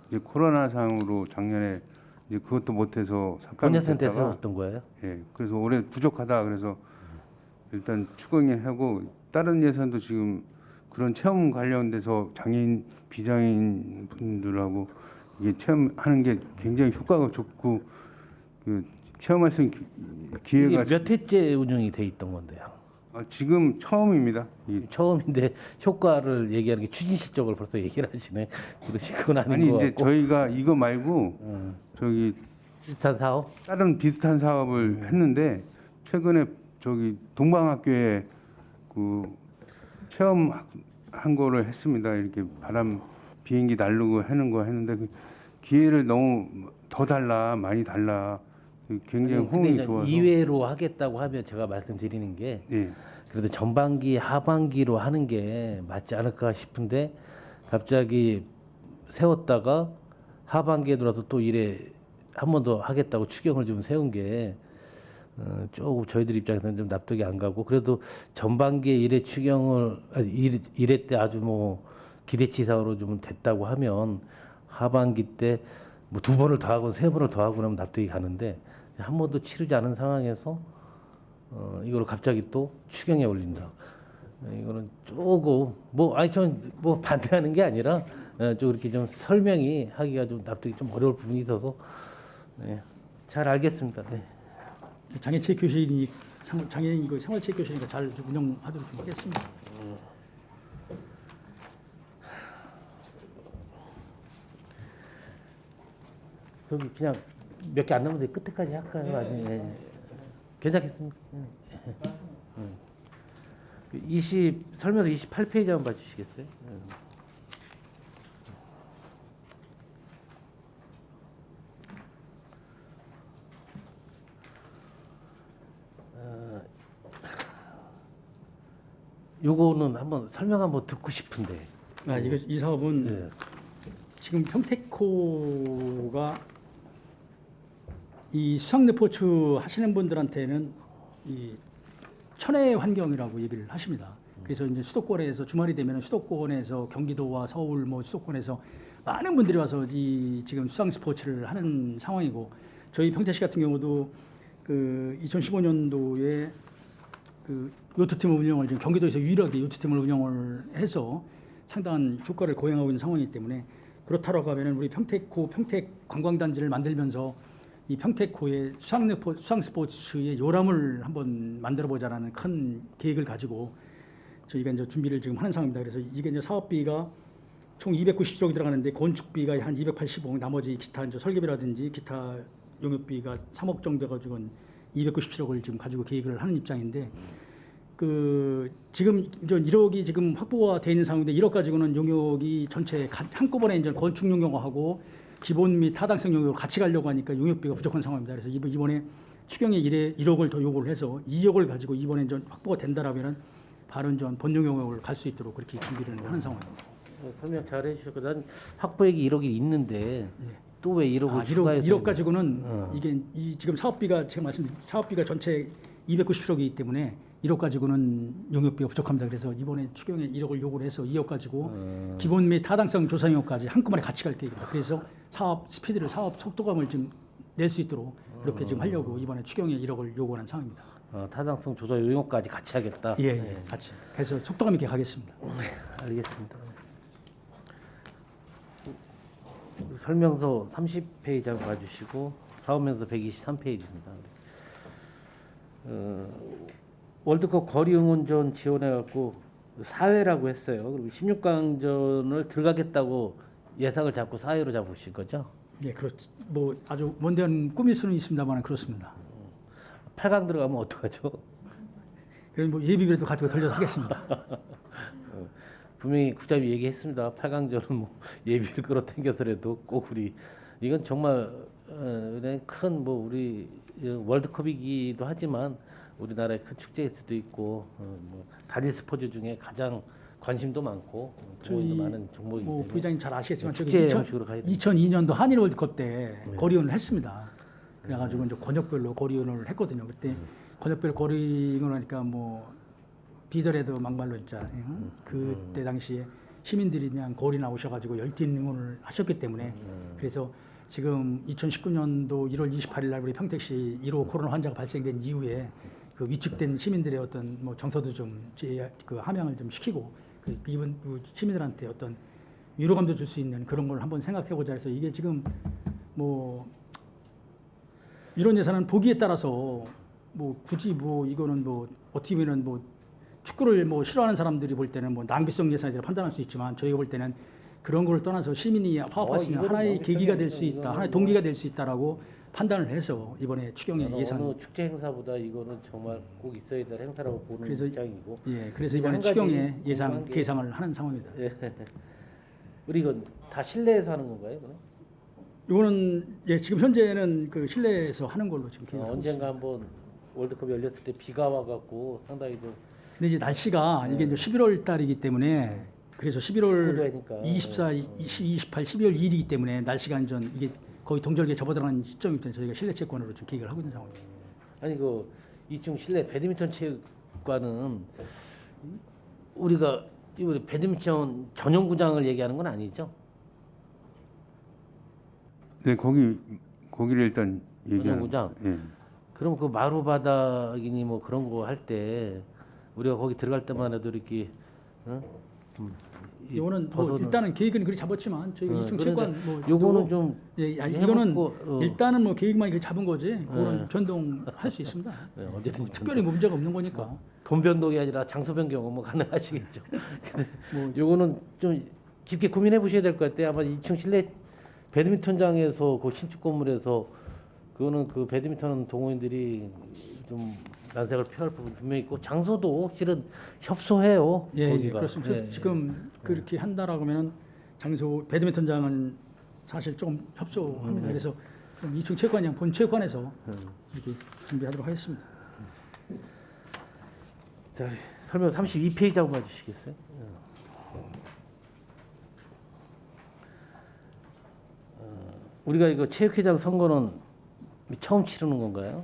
이제 코로나 상으로 작년에 이제 그것도 못해서 삭감이 본예산 때 됐다가 세웠던 거예요? 예, 그래서 올해 부족하다 그래서 일단 추경에 하고 다른 예산도 지금 그런 체험 관련돼서 장애인 비장애인 분들하고 이게 체험하는 게 굉장히 효과가 좋고 그 체험할 수 있는 기회가 이게 몇 회째 운영이 돼 있던 건데요. 지금 처음입니다. 처음인데 효과를 얘기하는 게 추진시적으로 벌써 얘기를 하시네. 그건 아닌 아니 것 이제 같고. 저희가 이거 말고 저기 비슷한 사업? 다른 비슷한 사업을 했는데 최근에 저기 동방학교에 그 체험한 거를 했습니다. 이렇게 비행기 날르고 하는 거 했는데 그 기회를 너무 더 달라 많이 달라 굉장히 아니, 근데 호응이 이제 좋아서 2회로 하겠다고 하면 제가 말씀드리는 게 예. 그래도 전반기 하반기로 하는 게 맞지 않을까 싶은데 갑자기 세웠다가 하반기에 들어서 또 이래 한 번 더 하겠다고 추경을 좀 세운 게 조금 저희들 입장에서는 좀 납득이 안 가고 그래도 전반기에 1회 추경을 1회 때 아주 뭐 기대치상으로 좀 됐다고 하면 하반기 때 뭐 2번을 더 하고 3번을 더 하고 그러면 납득이 가는데 한 번도 치르지 않은 상황에서 이걸 갑자기 또 추경에 올린다. 이거는 조금 뭐 아니 전 뭐 반대하는 게 아니라 좀 이렇게 좀 설명이 하기가 좀 납득이 좀 어려울 부분이 있어서 네, 잘 알겠습니다. 네. 장애체육교실이 장애인 그 생활체육교실이니까 잘 좀 운영하도록 좀 하겠습니다. 저기 그냥 몇 개 안 남은데 끝에까지 할까요? 아니면 괜찮겠습니까? 설명서 28페이지 한번 봐주시겠어요? 요거는 한번 설명 한번 듣고 싶은데. 이 사업은 네. 지금 평택코가 이 수상레포츠 하시는 분들한테는 이 천혜 환경이라고 얘기를 하십니다. 그래서 이제 수도권에서 주말이 되면 수도권에서 경기도와 서울 뭐 수도권에서 많은 분들이 와서 이 지금 수상 스포츠를 하는 상황이고 저희 평택시 같은 경우도 그 2015년도에 그 요트팀 운영을 지금 경기도에서 유일하게 요트팀을 운영을 해서 상당한 효과를 고행하고 있는 상황이기 때문에 그렇다고 하면은 우리 평택코 평택 관광단지를 만들면서 이 평택코의 수상 스포츠의 요람을 한번 만들어 보자라는 큰 계획을 가지고 저희가 이제 준비를 지금 하는 상황입니다. 그래서 이게 이제 사업비가 총 290억이 들어가는데 건축비가 한 280억, 나머지 기타 이제 설계비라든지 기타 용역비가 3억 정도 가지고 297억을 지금 가지고 계획을 하는 입장인데 그 지금 이제 1억이 지금 확보가 돼 있는 상황인데 1억 가지고는 용역이 전체 한꺼번에 이제 건축 용역하고 기본 및 타당성 용역을 같이 가려고 하니까 용역비가 부족한 상황입니다. 그래서 이번에 추경에 1억을 더 요구를 해서 2억을 가지고 이번에 이제 확보가 된다라면은 바로 이제 본용 용역을 갈 수 있도록 그렇게 준비를 하는 상황입니다. 설명 잘 해주셨고 난 확보액이 1억이 있는데 또 왜 1억을 1억 가지고는 이게 이 지금 사업비가 제가 말씀드린 사업비가 전체 297억이기 때문에 1억 가지고는 용역비가 부족합니다. 그래서 이번에 추경에 1억을 요구를 해서 2억 가지고 기본 및 타당성 조사 용역까지 한꺼번에 같이 갈 계획입니다. 그래서 사업 스피드를 사업 속도감을 좀 낼 수 있도록 그렇게 지금 하려고 이번에 추경에 1억을 요구한 상황입니다. 타당성 조사 용역까지 같이 하겠다. 예, 같이. 그래서 속도감 있게 가겠습니다. 네, 알겠습니다. 설명서 30페이지 한번 봐주시고 사업명서 123페이지입니다. 월드컵 거리 응원전 지원해갖고 4회라고 했어요. 그리고 16강전을 들어가겠다고 예상을 잡고 4회로 잡으신 거죠? 예, 그렇죠. 뭐 아주 먼데한 꿈일 수는 있습니다만 그렇습니다. 8강 들어가면 어떡하죠? 그럼 뭐 예비비라도 가지고 돌려서 하겠습니다. 분명히 국장님이 얘기했습니다. 8강전은 뭐 예비를 끌어당겨서라도 꼭 우리 이건 정말 큰 뭐 우리 월드컵이기도 하지만 우리나라의 큰 축제일 수도 있고 뭐 단일 스포츠 중에 가장 관심도 많고 저희 많은 종목이기 뭐 때문에 부장님 잘 아시겠지만 저기 축제 형식으로 가야 됩니다. 2002년도 한일 월드컵 때 거리응원을 했습니다. 그래가지고 이제 권역별로 거리응원을 했거든요. 그때 권역별 거리응원을 하니까 뭐 비더라도 막말로 진짜 그때 당시에 시민들이 그냥 거리 나오셔가지고 열띤 응원을 하셨기 때문에 그래서 지금 2019년도 1월 28일 날 우리 평택시 1호 코로나 환자가 발생된 이후에 그 위축된 시민들의 어떤 뭐 정서도 좀 그 함양을 좀 시키고 이번 시민들한테 어떤 위로감도 줄 수 있는 그런 걸 한번 생각해보자 해서 이게 지금 뭐 이런 예산은 보기에 따라서 뭐 굳이 뭐 이거는 뭐 어떻게 보면은 뭐 축구를 뭐 싫어하는 사람들이 볼 때는 뭐 낭비성 예산이라 판단할 수 있지만 저희가 볼 때는 그런 걸 떠나서 시민이 화합할 수 있는 하나의 계기가 될 수 있다, 하나의 동기가 될 수 있다라고 판단을 해서 이번에 추경의 예산. 어느 축제 행사보다 이거는 정말 꼭 있어야 될 행사라고 보는 그래서 입장이고. 예, 그래서 이번에 한 가지 추경의 예산 궁금한 게- 계상을 하는 상황입니다. 예. 우리 이건 다 실내에서 하는 건가요? 그럼? 이거는 예, 지금 현재는 그 실내에서 하는 걸로 지금 계획하고 언젠가 있습니다. 한번 월드컵 열렸을 때 비가 와갖고 상당히 좀 근데 이제 날씨가 이게 이제 11월 달이기 때문에 그래서 11월 19도 하니까. 24, 28, 12월 2일이기 때문에 날씨가 완전 이게 거의 동절기에 접어들어가는 시점이기 때문에 저희가 실내 채권으로 좀 계획을 하고 있는 상황입니다. 아니 그 2층 실내 배드민턴 체육관은 우리가 우리 배드민턴 전용구장을 얘기하는 건 아니죠? 네, 거기를 일단 얘기하는. 전용구장. 예. 그럼 그 마루 바닥이니 뭐 그런 거 할 때 우리가 거기 들어갈 때만 해도 이렇게 어? 이거는 뭐 일단은 계획은 그렇게 잡았지만 저희가 2층 체육관 뭐 요거는 좀 이거는 해먹고, 일단은 뭐 계획만 이렇게 잡은 거지. 그거는 네. 변동할 수 있습니다. 어쨌든 특별히 문제가 없는 거니까. 돈 변동이 아니라 장소 변경은 뭐 가능하시겠죠. 근데 뭐 요거는 좀 깊게 고민해 보셔야 될 것 같아요. 아마 2층 실내 배드민턴장에서 그 신축 건물에서 그거는 그 배드민턴 동호인들이 좀 난색을 표할 부분 분명히 있고 장소도 실은 협소해요. 예, 거기가. 그렇습니다. 예. 지금 그렇게 한다라고 하면은 장소 배드민턴장은 사실 조금 협소합니다. 그래서 그럼 2층 체육관장 본 체육관에서 이렇게 준비하도록 하겠습니다. 자, 설명 32페이지 한번 봐주시겠어요? 우리가 이거 체육회장 선거는 처음 치르는 건가요?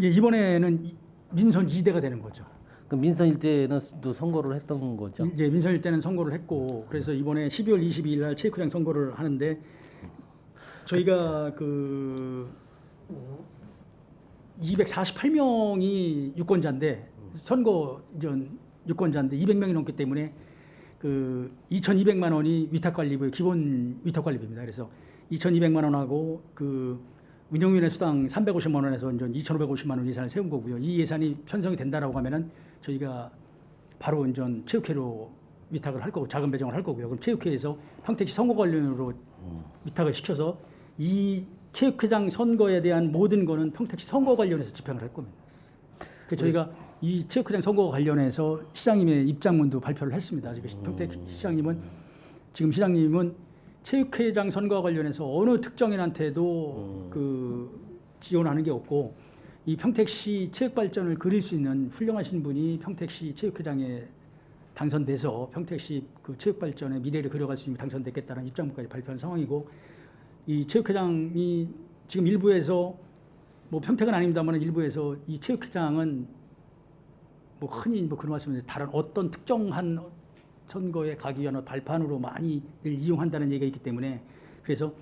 예, 이번에는 민선 2대가 되는 거죠. 그 민선 일대는 또 선거를 했던 거죠. 이제 민선일 때는 선거를 했고 그래서 이번에 12월 22일 날 체육회장 선거를 하는데 저희가 그 248명이 유권자인데 선거 전 유권자인데 200명이 넘기 때문에 그 2,200만 원이 위탁관리비 기본 위탁관리비입니다. 그래서 2,200만 원하고 그 운영위원회 수당 350만 원에서 이제 2,550만 원 예산을 세운 거고요. 이 예산이 편성이 된다라고 하면은 저희가 바로 이제 체육회로 위탁을 할 거고 자금 배정을 할 거고요. 그럼 체육회에서 평택시 선거 관련으로 위탁을 시켜서 이 체육회장 선거에 대한 모든 거는 평택시 선거 관련해서 집행을 할 겁니다. 그래서 저희가 이 체육회장 선거 관련해서 시장님의 입장문도 발표를 했습니다. 지금 평택시장님은 지금 시장님은 체육회장 선거와 관련해서 어느 특정인한테도 그 지원하는 게 없고 이 평택시 체육 발전을 그릴 수 있는 훌륭하신 분이 평택시 체육회장에 당선돼서 평택시 그 체육 발전의 미래를 그려갈 수 있는 당선됐겠다는 입장문까지 발표한 상황이고 이 체육회장이 지금 일부에서 뭐 평택은 아닙니다만 일부에서 이 체육회장은 뭐 흔히 뭐 그런 말씀인데 다른 어떤 특정한 선거에 가기 위한 발판으로 많이 이용한다는 얘기가 있기 때문에 그래서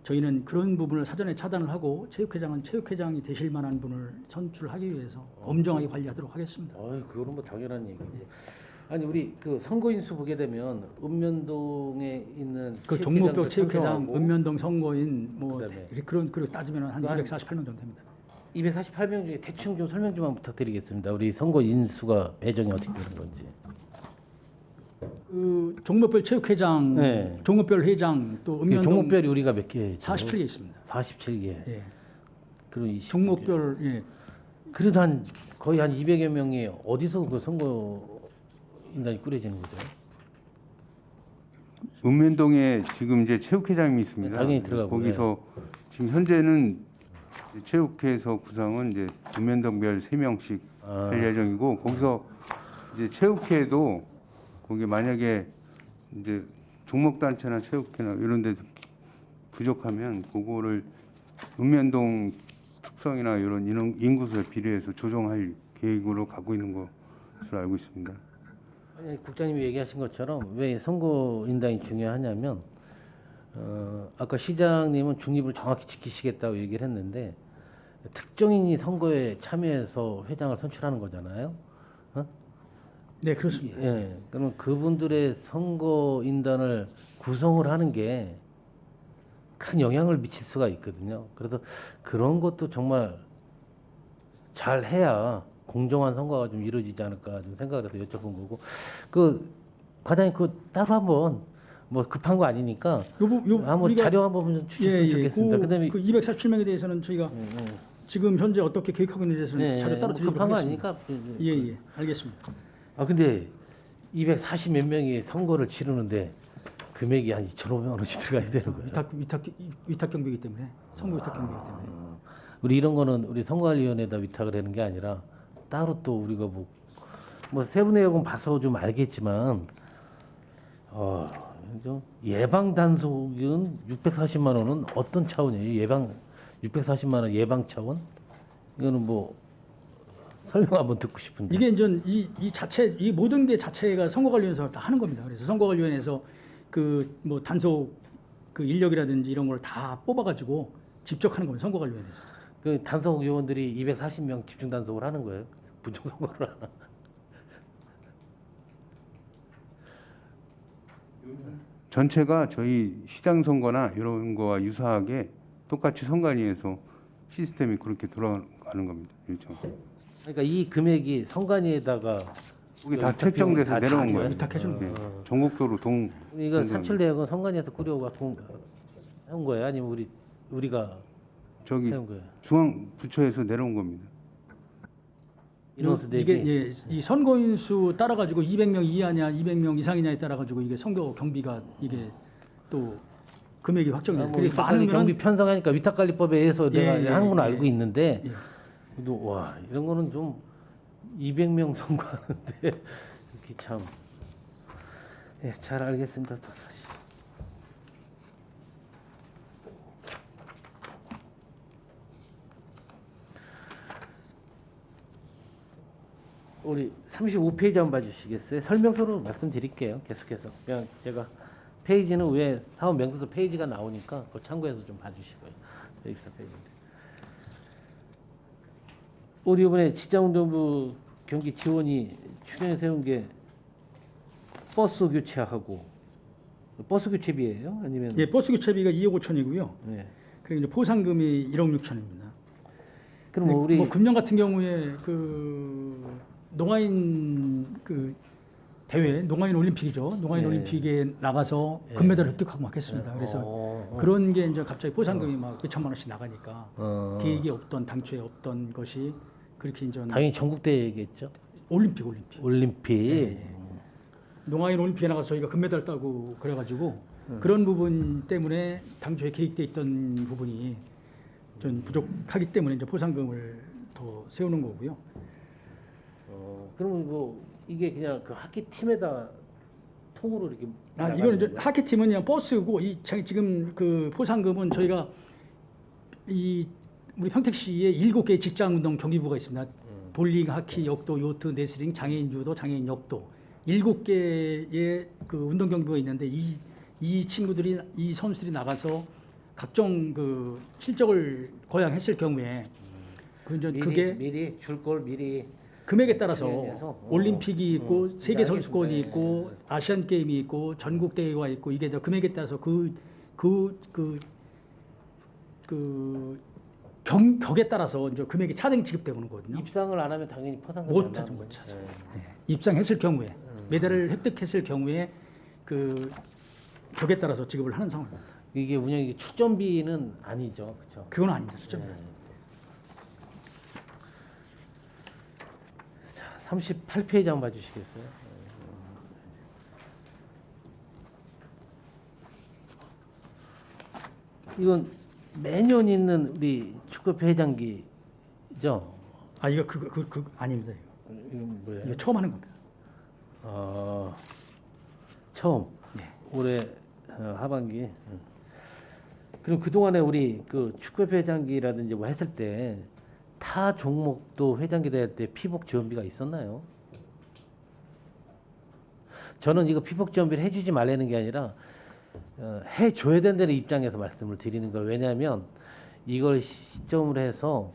저희는 그런 부분을 사전에 차단을 하고 체육회장은 체육회장이 되실 만한 분을 선출하기 위해서 엄정하게 관리하도록 하겠습니다. 그거는 뭐 당연한 얘기고. 아니 우리 그 선거인수 보게 되면 읍면동에 있는 그 종목별 체육회장, 선정하고 읍면동 선거인 뭐 그다음에 그리고 따지면 한 한 248명 정도 됩니다. 248명 중에 대충 좀 설명 좀 부탁드리겠습니다. 우리 선거 인수가 배정이 어떻게 되는 건지. 그 종목별 체육회장, 네. 종목별 회장 또 읍면동 종목별이 우리가 몇 개? 47개 있습니다. 47개. 예. 그리고 20개. 종목별 예. 그래도 한 거의 한 200여 명이 어디서 그 선거 인단이 꾸려지는 거죠? 읍면동에 지금 이제 체육회장이 있습니다. 당연히 들어가고, 거기서 지금 현재는 체육회에서 구성은 이제 읍면동별 3명씩 할 예정이고 거기서 이제 체육회도 거기 만약에 이제 종목단체나 체육회나 이런 데 부족하면 그거를 읍면동 특성이나 이런 인구수에 비례해서 조정할 계획으로 가고 있는 것으로 알고 있습니다. 아니, 국장님이 얘기하신 것처럼 왜 선거인단이 중요하냐면 아까 시장님은 중립을 정확히 지키시겠다고 얘기를 했는데 특정인이 선거에 참여해서 회장을 선출하는 거잖아요. 네, 그렇습니다. 예, 그러면 그분들의 선거인단을 구성을 하는 게 큰 영향을 미칠 수가 있거든요. 그래서 그런 것도 정말 잘 해야 공정한 선거가 좀 이루어지지 않을까 좀 생각을 해서 여쭤본 거고 그 과장님 그 따로 한번 뭐 급한 거 아니니까 한번 우리가 자료 한번 좀 주셨으면 좋겠습니다. 그다음에 그 247명에 대해서는 저희가 지금 현재 어떻게 계획하고 있는지에 대해서는 자료 따로 뭐 드리도록 급한 거 하겠습니다. 아니니까 예, 알겠습니다. 근데 240 몇 명이 선거를 치르는데 금액이 한 2,500만 원씩 들어가야 되는 거예요. 위탁 경비이기 때문에 선거 위탁 경비이기 때문에. 우리 이런 거는 우리 선거관리위원회에다 위탁을 하는 게 아니라 따로 또 우리가 뭐 세부 내역은 봐서 좀 알겠지만 좀 예방 단속은 640만 원은 어떤 차원이에요? 예방 640만 원 예방 차원? 이거는 뭐 설명 한번 듣고 싶은데. 이게 이제 이 자체 이 모든 게 자체가 선거관리위원회에서 다 하는 겁니다. 그래서 선거관리위원회에서 그 뭐 단속 그 인력이라든지 이런 걸 다 뽑아가지고 직접 하는 겁니다. 선거관리위원회에서. 그 단속 요원들이 240명 집중 단속을 하는 거예요. 부정 선거를 하나. 전체가 저희 시장 선거나 이런 거와 유사하게 똑같이 선관위에서 시스템이 그렇게 돌아가는 겁니다. 일정. 그러니까 이 금액이 선관위에다가 그게 다 위탁 책정돼서 비용이 다 내려온 다 거예요. 위탁해주는 예. 거예요. 전국적으로 이거 동관. 산출 내역은 선관위에서 꾸려갖고 한 거예요? 아니면 우리가 저기 해온 거예요? 중앙 부처에서 내려온 겁니다. 인원수 대비. 이게 예, 이 선거인 수 따라 가지고 200명 이하냐 200명 이상이냐에 따라 가지고 이게 선거 경비가 이게 또 금액이 확정돼요. 뭐 그게 위탁관리 경비 편성하니까 위탁관리법에 의해서 내가 예, 하는 건 예, 알고 예. 있는데 예. 그래도 와 이런 거는 좀 200명 선거하는데 이렇게 참. 예, 잘 알겠습니다. 또 다시. 우리 35페이지 한번 봐주시겠어요? 설명서로 말씀드릴게요. 계속해서 그냥 제가 페이지는 위에 사업 명세서 페이지가 나오니까 그거 참고해서 좀 봐주시고요. 124페이지인데. 우리 이번에 지자운동부 경기 지원이 추경에 세운 게 버스 교체하고 버스 교체비예요? 아니면 예, 버스 교체비가 2억 5천이고요. 네. 그리고 이제 포상금이 1억 6천입니다. 그럼 뭐 우리 금년 같은 경우에 그 농아인 그 대회, 농아인 올림픽이죠. 농아인 예. 올림픽에 나가서 예. 금메달 획득하고 막 했습니다. 그래서 그런 게 이제 갑자기 포상금이 막 몇천만 원씩 나가니까 계획이 없던 당초에 없던 것이 그렇게 이제 당연히 전국대회겠죠. 올림픽 올림픽. 예. 농아인 올림픽에 나가서 저희가 금메달 따고 그래가지고 그런 부분 때문에 당초에 계획돼 있던 부분이 좀 부족하기 때문에 이제 포상금을 더 세우는 거고요. 그러면 뭐 이게 그냥 그 하키 팀에다 통으로 이렇게 이거는 이제 나가는 거예요? 하키 팀은 그냥 버스고 이 지금 그 포상금은 저희가 이 우리 평택시에 7개의 직장 운동 경기부가 있습니다. 볼링, 하키, 역도, 요트, 레슬링, 장애인 주도, 장애인 역도 7개의 그 운동 경기부가 있는데 이 친구들이 이 선수들이 나가서 각종 그 실적을 거양했을 경우에 그게 미리 줄 걸 미리 금액에 따라서 수행해서, 올림픽이 있고 세계 알겠습니다. 선수권이 예, 있고 아시안 게임이 있고 전국 대회가 있고 이게 저 금액에 따라서 격에 따라서 이제 금액이 차등이 지급되는 거거든요. 입상을 안 하면 당연히 포상금이 못 안 차죠, 나오는 못 차죠. 거예요. 입상했을 경우에 메달을 획득했을 경우에 그 격에 따라서 지급을 하는 상황입니다. 이게 운영이 출전비는 아니죠, 그렇죠? 그건 아닙니다. 수점. 자, 38페이지 한번 봐주시겠어요? 이건 매년 있는 우리 축구협회 회장기죠? 아 이거 그 아닙니다. 이건 뭐예요? 이거 처음 하는 겁니다. 처음 네. 올해 하반기. 그럼 그 동안에 우리 그 축구협회 회장기라든지 뭐 했을 때 타 종목도 회장기 될 때 피복 지원비가 있었나요? 저는 이거 피복 지원비를 해주지 말라는 게 아니라 해줘야 된다는 입장에서 말씀을 드리는 거예요. 왜냐하면 이걸 시점으로 해서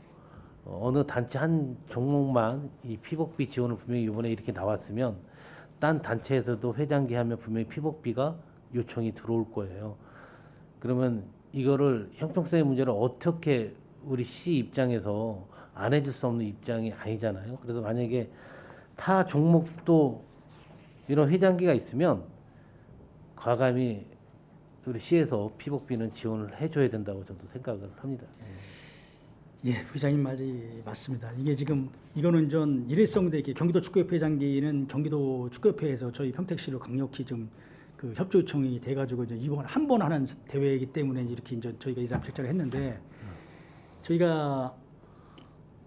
어느 단체 한 종목만 이 피복비 지원을 분명히 이번에 이렇게 나왔으면 딴 단체에서도 회장기 하면 분명히 피복비가 요청이 들어올 거예요. 그러면 이거를 형평성의 문제를 어떻게 우리 시 입장에서 안 해줄 수 없는 입장이 아니잖아요. 그래서 만약에 타 종목도 이런 회장기가 있으면 과감히 우리 시에서 피복비는 지원을 해줘야 된다고 저도 생각을 합니다. 예, 회장님 말이 맞습니다. 이게 지금 이거는 전 일회성대기 경기도 축구협회 회장기는 경기도 축구협회에서 저희 평택시로 강력히 좀 그 협조 요청이 돼가지고 이제 이번 한 번 하는 대회이기 때문에 이렇게 이제 저희가 이상 결정을 했는데 저희가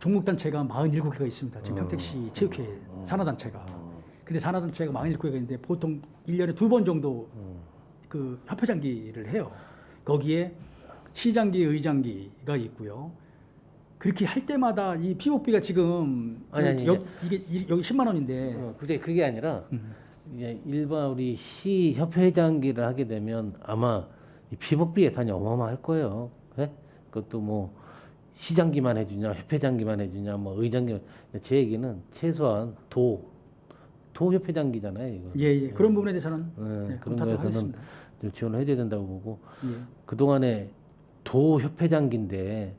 종목 단체가 47개가 있습니다. 지금 평택시 체육회 산하단체가. 근데 산하단체가 47개가 있는데 보통 1년에 2번 정도 그 협회장기를 해요. 거기에 시장기, 의장기가 있고요. 그렇게 할 때마다 이 피복비가 지금 아니, 이게 여기 10만 원인데 그게 아니라 이제 일반 우리 시 협회장기를 하게 되면 아마 이 피복비 예산이 어마어마할 거예요. 예? 그것도 뭐 시장기만 해주냐, 협회장기만 해주냐, 뭐 의장기. 제 얘기는 최소한 도 협회장기잖아요. 이거. 예. 그런 부분에 대해서는 그런 검토하도록 거에서는 하겠습니다. 좀 지원을 해줘야 된다고 보고 예. 그 동안에 도 협회장기인데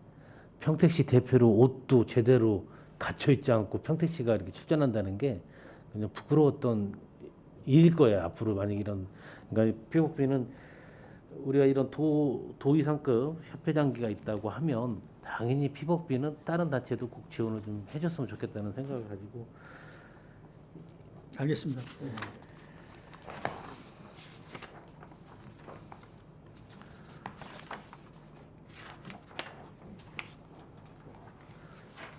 평택시 대표로 옷도 제대로 갖춰 있지 않고 평택시가 이렇게 출전한다는 게 그냥 부끄러웠던 일일 거예요. 앞으로 만약 이런 그러니까 피복비는 우리가 이런 도 이상급 협회장기가 있다고 하면 당연히 피복비는 다른 단체도 꼭 지원을 좀 해줬으면 좋겠다는 생각을 가지고 알겠습니다.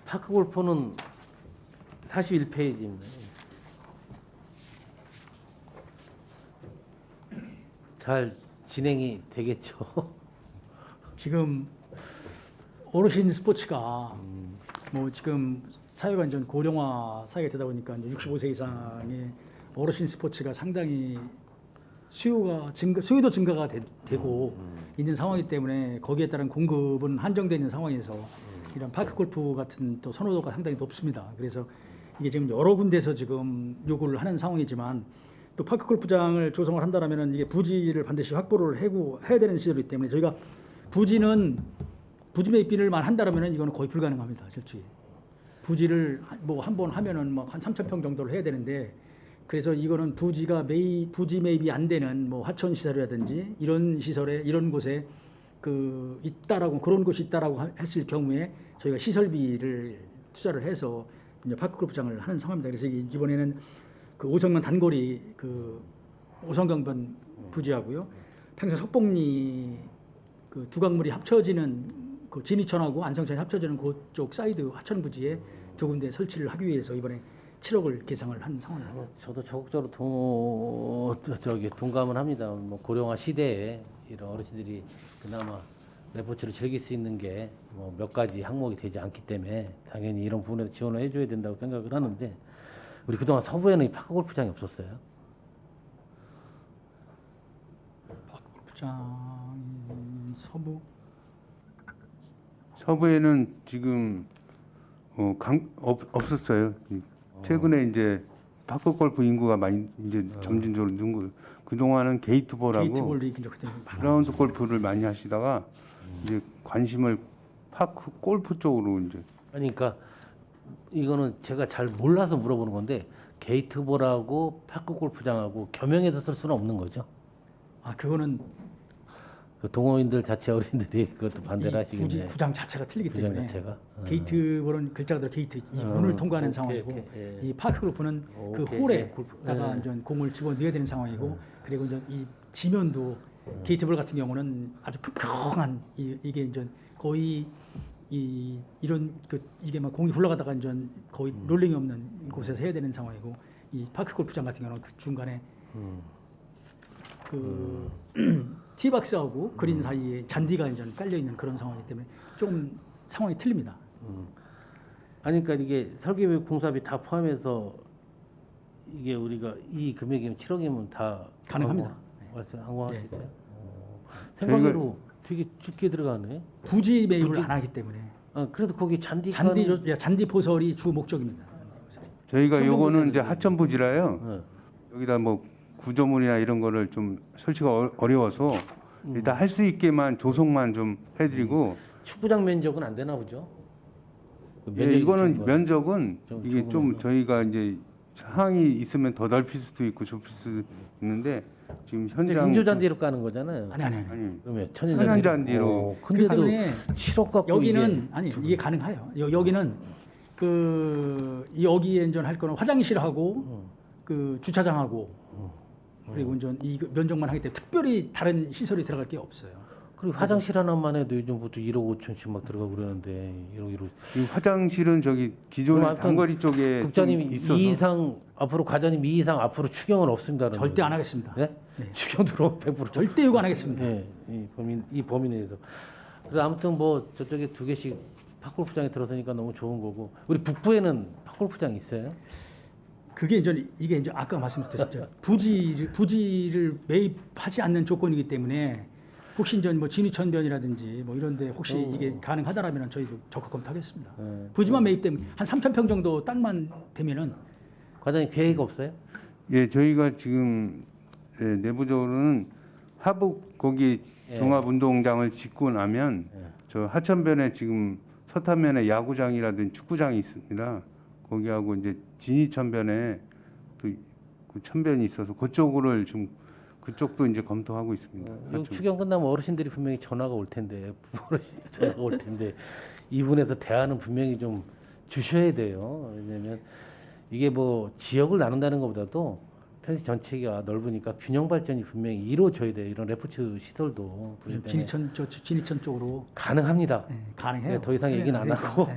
파크 골프는 41페이지입니다. 잘 진행이 되겠죠. 지금 어르신 스포츠가 뭐 지금 사회가 이제 고령화 사회가 되다 보니까 이제 65세 이상의 어르신 스포츠가 상당히 수요도 증가가 되고 있는 상황이기 때문에 거기에 따른 공급은 한정되어 있는 상황에서 이런 파크 골프 같은 또 선호도가 상당히 높습니다. 그래서 이게 지금 여러 군데서 지금 요구를 하는 상황이지만 또 파크 골프장을 조성을 한다라면은 이게 부지를 반드시 확보를 해야 되는 시절이기 때문에 저희가 부지 매입비를만 한다라면은 이거는 거의 불가능합니다. 실제 부지를 뭐 한 번 하면은 뭐 한 3,000평 정도를 해야 되는데 그래서 이거는 부지 매입이 안 되는 뭐 하천 시설이라든지 이런 시설에 이런 곳에 그런 곳이 있다라고 했을 경우에 저희가 시설비를 투자를 해서 이제 파크 골프장을 하는 상황입니다. 그래서 이번에는 그 오성면 단거리 그 오성경변 부지하고요, 평생 석봉리 그 두 강물이 합쳐지는 그 진이천하고 안성천이 합쳐지는 그쪽 사이드 하천 부지에 두 군데 설치를 하기 위해서 이번에 7억을 계상을 한 상황입니다. 저도 적극적으로 동감을 합니다. 뭐 고령화 시대에 이런 어르신들이 그나마 레포츠를 즐길 수 있는 게 뭐 몇 가지 항목이 되지 않기 때문에 당연히 이런 부분에서 지원을 해줘야 된다고 생각을 하는데 우리 그동안 서부에는 이 파크 골프장이 없었어요. 파크 골프장 서부에는 지금 없었어요. 최근에 이제 파크 골프 인구가 많이 이제 점진적으로 는 그 동안은 게이트볼하고 게이트볼이 이제 그때 라운드 골프를 많이 하시다가 이제 관심을 파크 골프 쪽으로 이제 그러니까 이거는 제가 잘 몰라서 물어보는 건데 게이트볼하고 파크 골프장하고 겸용해서 쓸 수는 없는 거죠. 그거는 그 동호인들 자체 어린들이 그것도 반대를 하시겠네. 구장 자체가 틀리기 구장 때문에 자체가. 게이트볼은 글자 그대로 게이트 이 문을 통과하는 오케이, 상황이고 오케이. 이 파크 골프는 그 오케이. 홀에다가 이제 공을 집어 넣어야 되는 상황이고 그리고 이제 이 지면도 게이트볼 같은 경우는 아주 평평한 이게 이제 거의 이런 이게 막 공이 흘러가다가 이제 거의 롤링이 없는 곳에서 해야 되는 상황이고 이 파크 골프장 같은 경우는 그 중간에 그 티박스하고 그린 사이에 잔디가 이제 깔려 있는 그런 상황이기 때문에 조금 상황이 틀립니다. 아니 그러니까 이게 설계비 공사비 다 포함해서 이게 우리가 이 금액이면 7억이면 다 가능합니다. 항공할 수 네. 있어요. 생각으로 되게 깊게 들어가네. 부지 매입을 안 하기 때문에 그래도 거기 잔디 잔디 포설이 주 목적입니다. 저희가 요거는 이제 하천 부지라요. 네. 여기다 뭐 구조물이나 이런 거를 좀 설치가 어려워서 일단 할 수 있게만 조성만 좀 해드리고 축구장 면적은 안 되나 보죠. 그 예, 면적이 이거는 좀 면적은 좀 이게 좀 적으면서. 저희가 이제 상황이 있으면 더 넓힐 수도 있고 좁힐 수도 있는데 지금 현장 인조잔디로 까는 거잖아요. 아니. 아니 그러면 천연잔디로. 근데도 때문에 7억 갖고 여기는 이게 이게 가능해요. 여기는 여기에 이제 할 거는 화장실하고 그 주차장하고 그리고 이제 이 면적만 하기 때문에 특별히 다른 시설이 들어갈 게 없어요. 그리고 화장실 하나만 해도 요즘부터 1억 5천씩 막 들어가고 그러는데 1억 이 화장실은 저기 그럼 기존의 아무튼 단거리 쪽에 국장님이 좀 있어서 2 이상 앞으로 과장님 2 이상 앞으로 추경은 없습니다라는 절대 거죠. 안 하겠습니다. 네? 네. 추경 들어오면 100% 절대 요구 안 하겠습니다. 네, 이 범위 내에서. 그래서 아무튼 뭐 저쪽에 2개씩 팝골프장에 들어서니까 너무 좋은 거고 우리 북부에는 팝골프장 있어요? 그게 이게 이제 아까 말씀드렸죠. 부지를 매입하지 않는 조건이기 때문에 혹시 이제 뭐 진위천변이라든지 뭐 이런데 혹시 이게 가능하다라면 저희도 적극 검토하겠습니다. 네. 부지만 매입되면 한 3,000평 정도 땅만 되면은 과장님 계획 없어요? 예, 저희가 지금 내부적으로는 하북 거기 예. 종합운동장을 짓고 나면 예. 저 하천변에 지금 서탄면에 야구장이라든지 축구장이 있습니다. 거기하고 이제 진이천변에 또그 천변이 있어서 그쪽을 좀 그쪽도 이제 검토하고 있습니다. 요 추경 끝나면 어르신들이 분명히 전화가 올 텐데 전화가 올 텐데 이분에서 대안은 분명히 좀 주셔야 돼요. 왜냐하면 이게 뭐 지역을 나눈다는 것보다도 평시 전체가 넓으니까 균형 발전이 분명히 이루어져야 돼요. 이런 레포츠 시설도 진이천 쪽으로 가능합니다. 가능해요. 더 이상 얘기는 안 하고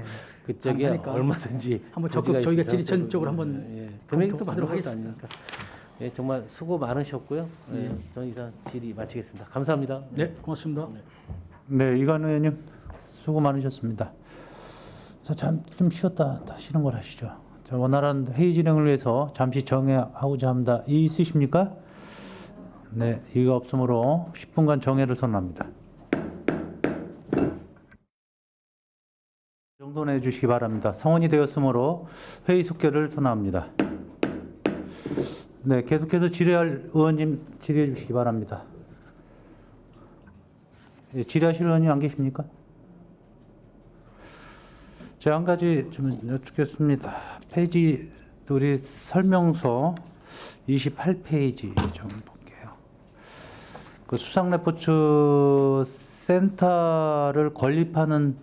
그쪽에 가능하니까 얼마든지 한번 적극 부지가 저희가 있어서 진이천 쪽으로 한번 금액도 검토하도록 받는 것도 하겠습니다. 아니니까. 예, 정말 수고 많으셨고요. 예, 저는 이상 질의 마치겠습니다. 감사합니다. 네, 고맙습니다. 네, 이관 의원님 수고 많으셨습니다. 자, 좀 쉬었다 하시는 걸 하시죠. 자, 원활한 회의 진행을 위해서 잠시 정회하고자 합니다. 이의 있으십니까? 네, 이의가 없으므로 10분간 정회를 선언합니다. 정돈해 주시기 바랍니다. 성원이 되었으므로 회의 속결을 선언합니다. 네, 계속해서 질의할 의원님 질의해 주시기 바랍니다. 예, 질의하실 의원님 안 계십니까? 제가 한 가지 좀 여쭙겠습니다. 페이지 우리 설명서 28페이지 좀 볼게요. 그 수상레포츠 센터를 건립하는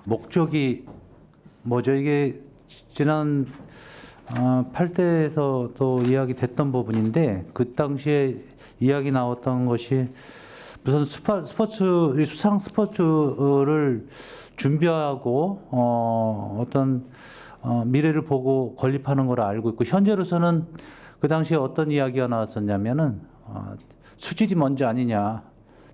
목적이 뭐죠? 이게 지난 8대에서도 이야기 됐던 부분인데 그 당시에 이야기 나왔던 것이 무슨 수상 스포츠를 준비하고 어떤 미래를 보고 건립하는 걸 알고 있고 현재로서는 그 당시에 어떤 이야기가 나왔었냐면은 수질이 먼저 아니냐.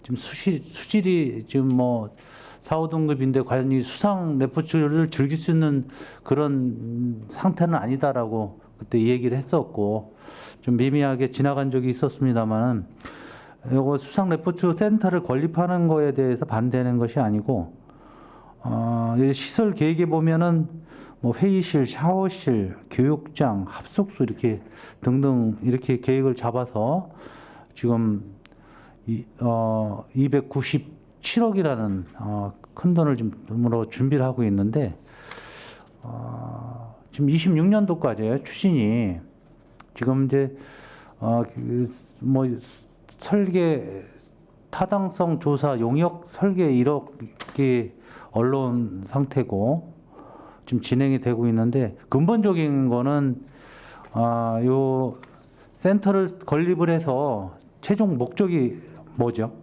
지금 수질이 지금 뭐 4, 5등급인데 과연 이 수상 레포츠를 즐길 수 있는 그런 상태는 아니다라고 그때 얘기를 했었고 좀 미미하게 지나간 적이 있었습니다만 요거 수상 레포츠 센터를 건립하는 거에 대해서 반대하는 것이 아니고 시설 계획에 보면은 뭐 회의실, 샤워실, 교육장, 합숙소 이렇게 등등 이렇게 계획을 잡아서 지금 297억이라는 큰 돈을 지금으로 준비를 하고 있는데 지금 26년도까지 추진이 지금 이제 뭐 설계 타당성 조사 용역 설계 1억이 언론 상태고 지금 진행이 되고 있는데 근본적인 거는 요 센터를 건립을 해서 최종 목적이 뭐죠?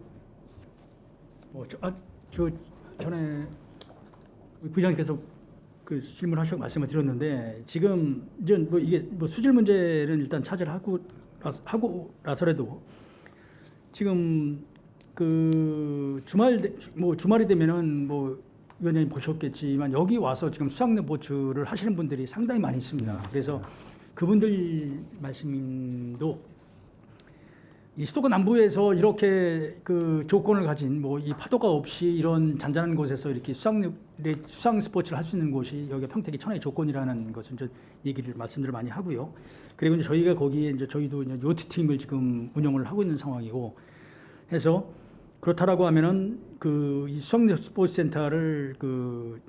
전에 부장님께서 그 질문하셔서 말씀을 드렸는데 지금 이제 뭐 이게 뭐 수질 문제는 일단 차지를 하고 나서라도 지금 그 주말이 되면은 뭐 위원장님 보셨겠지만 여기 와서 지금 수상 레포츠를 하시는 분들이 상당히 많이 있습니다. 그래서 그분들 말씀도 이 수도권 남부에서 이렇게 그 조건을 가진 뭐 이 파도가 없이 이런 잔잔한 곳에서 이렇게 수상 스포츠를 할 수 있는 곳이 여기 평택이 천하의 조건이라는 것을 이제 말씀들을 많이 하고요. 그리고 이제 저희가 거기에 이제 저희도 이제 요트 팀을 지금 운영을 하고 있는 상황이고 해서 그렇다라고 하면은 그 이 수상 스포츠 센터를 그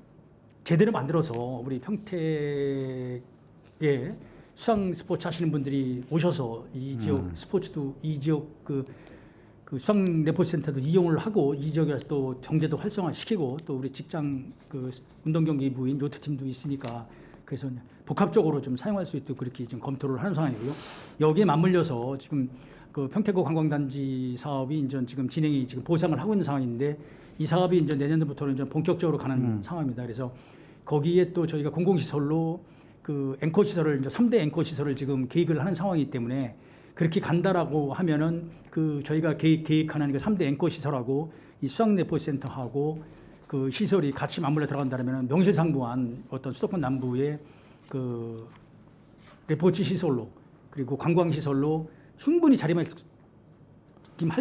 제대로 만들어서 우리 평택에 수상 스포츠 하시는 분들이 오셔서 이 지역 스포츠도 이 지역 그 수상 레포츠 센터도 이용을 하고 이 지역에서 또 경제도 활성화시키고 또 우리 직장 그 운동 경기 부인 요트 팀도 있으니까 그래서 복합적으로 좀 사용할 수 있도록 그렇게 지금 검토를 하는 상황이고요. 여기에 맞물려서 지금 그 평택고 관광단지 사업이 이제 지금 진행이 지금 보상을 하고 있는 상황인데 이 사업이 이제 내년도부터는 이제 본격적으로 가는 상황입니다. 그래서 거기에 또 저희가 공공시설로 그 앵커 시설을 이제 3대 앵커 시설을 지금 계획을 하는 상황이기 때문에 그렇게 간다라고 하면은 그 저희가 계획하는 그 3대 앵커 시설하고 이 수상 레포츠 센터하고 그 시설이 같이 맞물려 들어간다면 명실상부한 어떤 수도권 남부의 그 레포츠 시설로 그리고 관광 시설로 충분히 자리매김할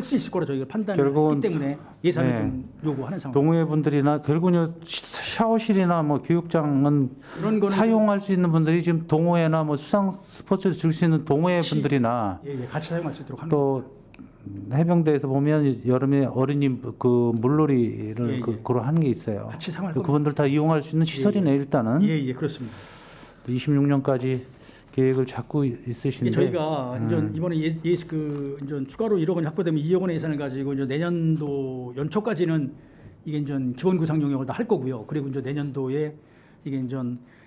수 있을 거라 저희가 판단했기 결국은 때문에 예산을 네. 좀 요구하는 상황. 동호회 분들이나 결국은 샤워실이나 뭐 교육장은 그런 거는 사용할 수 있는 분들이 지금 동호회나 뭐 수상 스포츠를 즐길 수 있는 동호회 같이- 분들이나 예, 같이 사용할 수 있도록 합니다. 또 해병대에서 보면 여름에 어린이 그 물놀이를 예, 예. 그걸 하는 게 있어요. 같이 사용할 겁니다. 그분들 다 이용할 수 있는 시설이네 일단은. 예, 예, 그렇습니다. 26년까지 계획을 잡고 이게 있으신데 저희가 이제 이번에 그 이제 추가로 1억 원이 확보되면 2억 원의 예산을 가지고 이제 내년도 연초까지는 이게 이제 기본 구상용역을 다 할 거고요. 그리고 이제 내년도에 이게 이제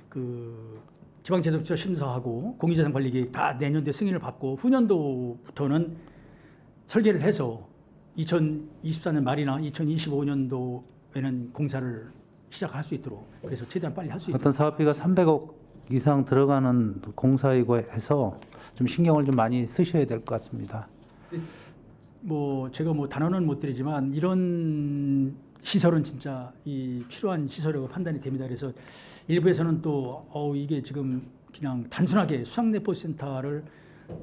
그 지방재정부처 심사하고 공유재산 관리계획 다 내년도에 승인을 받고 후년도부터는 설계를 해서 2024년 말이나 2025년도에는 공사를 시작할 수 있도록 그래서 최대한 빨리 할 수 있도록. 어떤 사업비가 300억 이상 들어가는 공사이고 해서 좀 신경을 좀 많이 쓰셔야 될 것 같습니다. 뭐 제가 뭐 단언은 못 드리지만 이런 시설은 진짜 이 필요한 시설이라고 판단이 됩니다. 그래서 일부에서는 또 이게 지금 그냥 단순하게 수상레포센터를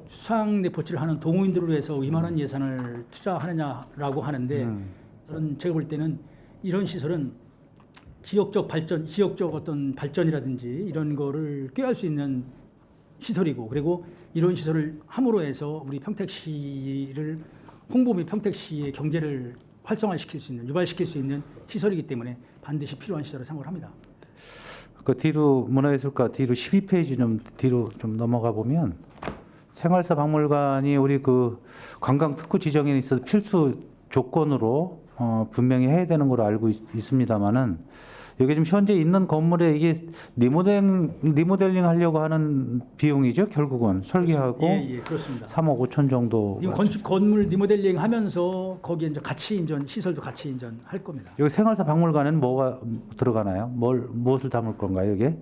수상레포츠를 하는 동호인들을 위해서 이만한 예산을 투자하느냐라고 하는데 저는 제가 볼 때는 이런 시설은 지역적 발전, 지역적 어떤 발전이라든지 이런 거를 꾀할 수 있는 시설이고 그리고 이런 시설을 함으로 해서 우리 평택시를 홍보 및 평택시의 경제를 활성화시킬 수 있는 유발시킬 수 있는 시설이기 때문에 반드시 필요한 시설을 생각을 합니다. 그 뒤로 문화예술가 뒤로 12페이지 좀 뒤로 좀 넘어가 보면 생활사 박물관이 우리 그 관광 특구 지정에 있어서 필수 조건으로 분명히 해야 되는 걸로 알고 있습니다만은 여기 지금 현재 있는 건물에 이게 리모델링 하려고 하는 비용이죠 결국은 설계하고 예, 그렇습니다. 3억 5천 정도. 이 건물 리모델링 하면서 거기에 이제 같이 인전 시설도 같이 인전할 겁니다. 여기 생활사 박물관에는 뭐가 들어가나요? 무엇을 담을 건가요, 이게?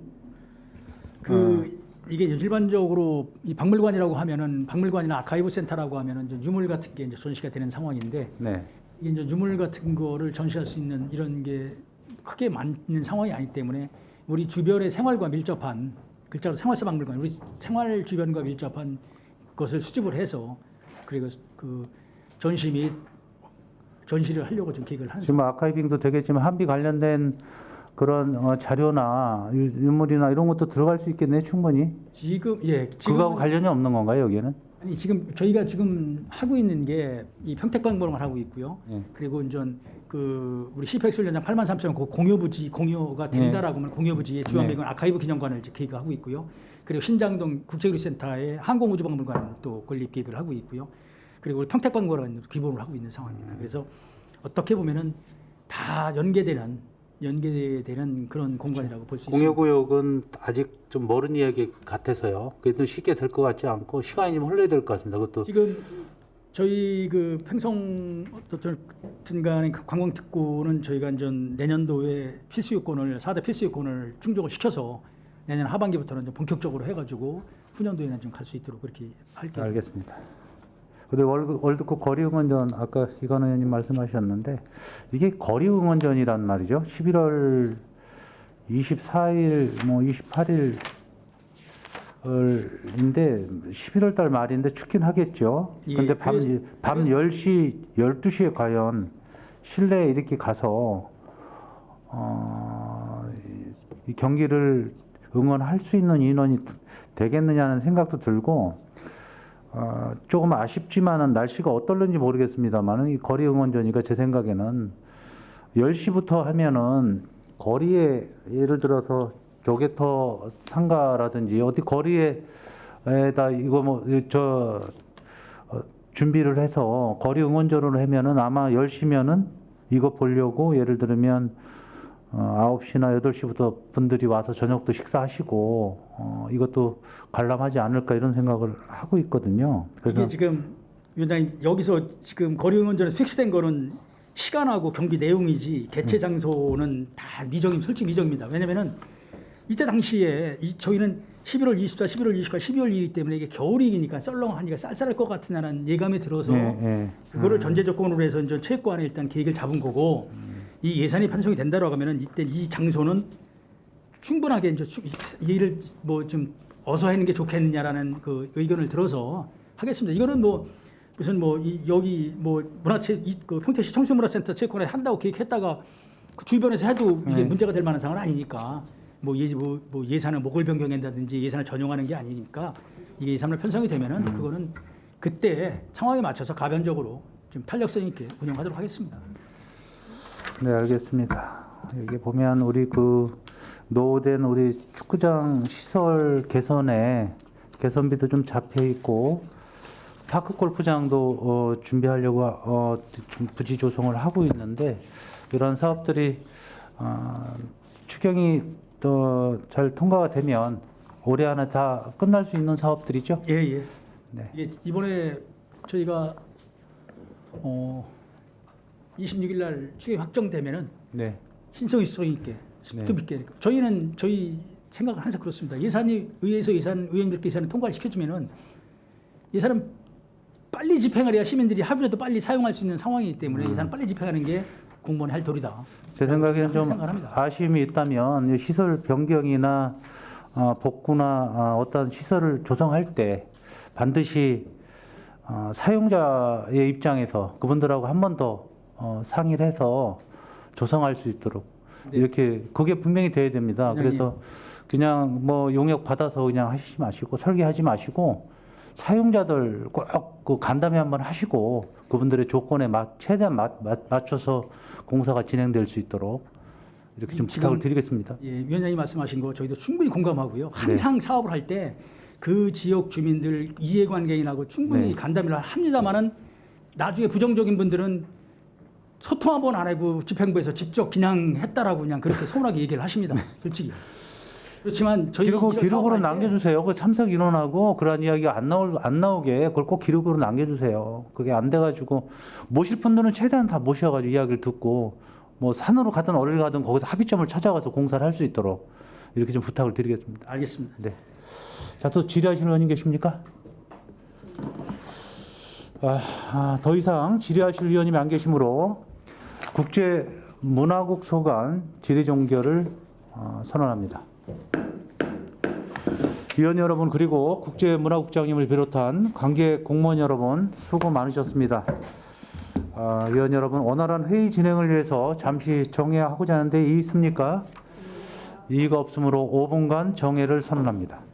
이게 일반적으로 이 박물관이라고 하면은 박물관이나 아카이브 센터라고 하면은 이제 유물 같은 게 이제 전시가 되는 상황인데 네. 이게 이제 유물 같은 거를 전시할 수 있는 이런 게 크게 많은 상황이 아니기 때문에 우리 주변의 생활과 밀접한 글자로 생활사 박물관 우리 생활 주변과 밀접한 것을 수집을 해서 그리고 그 전시 및 전시를 하려고 좀 계획을 하는 지금 아카이빙도 되겠지만 한비 관련된 그런 자료나 유물이나 이런 것도 들어갈 수 있겠네 충분히. 지금 그거하고 관련이 없는 건가요 여기는? 아니 지금 저희가 지금 하고 있는 게 이 평택박물관을 하고 있고요. 예. 그리고 이제 그 우리 CPX 연장 83,000 공유가 된다라고 하면 공유부지의 주한미군 아카이브 기념관을 이제 계획하고 있고요. 그리고 신장동 국제교류센터에 항공우주박물관 또 건립 계획을 하고 있고요. 그리고 우리 평택박물관 기본을 하고 있는 상황입니다. 그래서 어떻게 보면은 다 연계되는 그런 공간이라고 볼 수 있습니다. 공여구역은 아직 좀 멀은 이야기 같아서요. 그래도 쉽게 될 것 같지 않고 시간이 좀 흘러야 될 것 같습니다. 그것도 지금 저희 그 팽성 어떤 간의 관광특구는 저희가 이제 내년도에 필수 요건을 4대 필수 요건을 충족을 시켜서 내년 하반기부터는 좀 본격적으로 해가지고 후년도에는 좀 갈 수 있도록 그렇게 할게요. 알겠습니다. 근데 월드컵 거리응원전 아까 이관 의원님 말씀하셨는데 이게 거리응원전이란 말이죠. 11월 24일 뭐 28일 인데 11월 달 말인데 춥긴 하겠죠. 예, 근데 밤 10시 12시에 과연 실내에 이렇게 가서 이 경기를 응원할 수 있는 인원이 되겠느냐는 생각도 들고 조금 아쉽지만은 날씨가 어떨는지 모르겠습니다만은 이 거리 응원전이가 제 생각에는 10시부터 하면은 거리에 예를 들어서 조개터 상가라든지 어디 거리에다 이거 뭐 준비를 해서 거리 응원전으로 하면은 아마 10시면은 이거 보려고 예를 들면 9시나 8시부터 분들이 와서 저녁도 식사하시고 이것도 관람하지 않을까 이런 생각을 하고 있거든요. 그래서 이게 지금 위원장님 여기서 지금 거리 응원전에 픽스된 거는 시간하고 경기 내용이지 개최 장소는 다 솔직히 미정입니다. 왜냐면은 이때 당시에 저희는 11월 24, 11월 24, 12월 2일 때문에 이게 겨울이니까 썰렁하니까 쌀쌀할 것 같다는 예감이 들어서 그거를 전제 조건으로 해서 이제 체육관에 일단 계획을 잡은 거고 이 예산이 편성이 된다라고 하면은 이때 이 장소는 충분하게 이제 일을 뭐 좀 어서 하는 게 좋겠느냐라는 그 의견을 들어서 하겠습니다. 이거는 뭐 무슨 뭐 여기 뭐 문화체 그 평택시 청소문화센터 체육관에 한다고 계획했다가 그 주변에서 해도 이게 문제가 될 만한 상황은 아니니까 뭐 예산을 목을 변경한다든지 예산을 전용하는 게 아니니까 이게 예산을 편성이 되면은 그거는 그때 상황에 맞춰서 가변적으로 좀 탄력성 있게 운영하도록 하겠습니다. 네, 알겠습니다. 여기 보면 우리 그 노후된 우리 축구장 시설 개선에 개선비도 좀 잡혀 있고 파크 골프장도 준비하려고 좀 부지 조성을 하고 있는데 이런 사업들이 추경이 또 잘 통과가 되면 올해 안에 다 끝날 수 있는 사업들이죠. 예, 예. 네. 이게 이번에 저희가 26일 날 추경이 확정되면은 네. 신성성 있게 스피드 네. 있게 저희 생각은 항상 그렇습니다. 예산이 의회에서 의원님들께 예산을 통과를 시켜주면은 예산은 빨리 집행을 해야 시민들이 하루라도 빨리 사용할 수 있는 상황이기 때문에 예산을 빨리 집행하는 게 공무원의 할 도리다. 제 생각에는 좀 생각합니다. 아쉬움이 있다면 이 시설 변경이나 복구나 어떤 시설을 조성할 때 반드시 사용자의 입장에서 그분들하고 한 번 더 상의를 해서 조성할 수 있도록 네. 이렇게 그게 분명히 돼야 됩니다. 네, 그래서 그냥 뭐 용역 받아서 그냥 하시지 마시고 설계하지 마시고 사용자들 꼭 그 간담회 한번 하시고 그분들의 조건에 최대한 맞춰서 공사가 진행될 수 있도록 이렇게 좀 부탁을 드리겠습니다. 예, 위원장님 말씀하신 거 저희도 충분히 공감하고요. 항상 사업을 할 때 그 지역 주민들 이해관계인하고 충분히 네. 간담회를 합니다만은 나중에 부정적인 분들은 소통 한번 안 하고 집행부에서 직접 그냥 했다라고 그냥 그렇게 서운하게 얘기를 하십니다. 솔직히. 그렇지만 저희 기록으로 남겨주세요. 그 참석 인원하고 그런 이야기가 안 나오게 그걸 꼭 기록으로 남겨주세요. 그게 안 돼가지고 모실 분들은 최대한 다 모셔가지고 이야기를 듣고 뭐 산으로 가든 어디를 가든 거기서 합의점을 찾아가서 공사를 할 수 있도록 이렇게 좀 부탁을 드리겠습니다. 알겠습니다. 네. 자, 또 질의하시는 의원님 계십니까? 더 이상 질의하실 의원님이 안 계시므로 국제문화국 소관 질의 종결을 선언합니다. 위원 여러분 그리고 국제문화국장님을 비롯한 관계 공무원 여러분 수고 많으셨습니다. 위원 여러분 원활한 회의 진행을 위해서 잠시 정회하고자 하는데 이의 있습니까? 이의가 없으므로 5분간 정회를 선언합니다.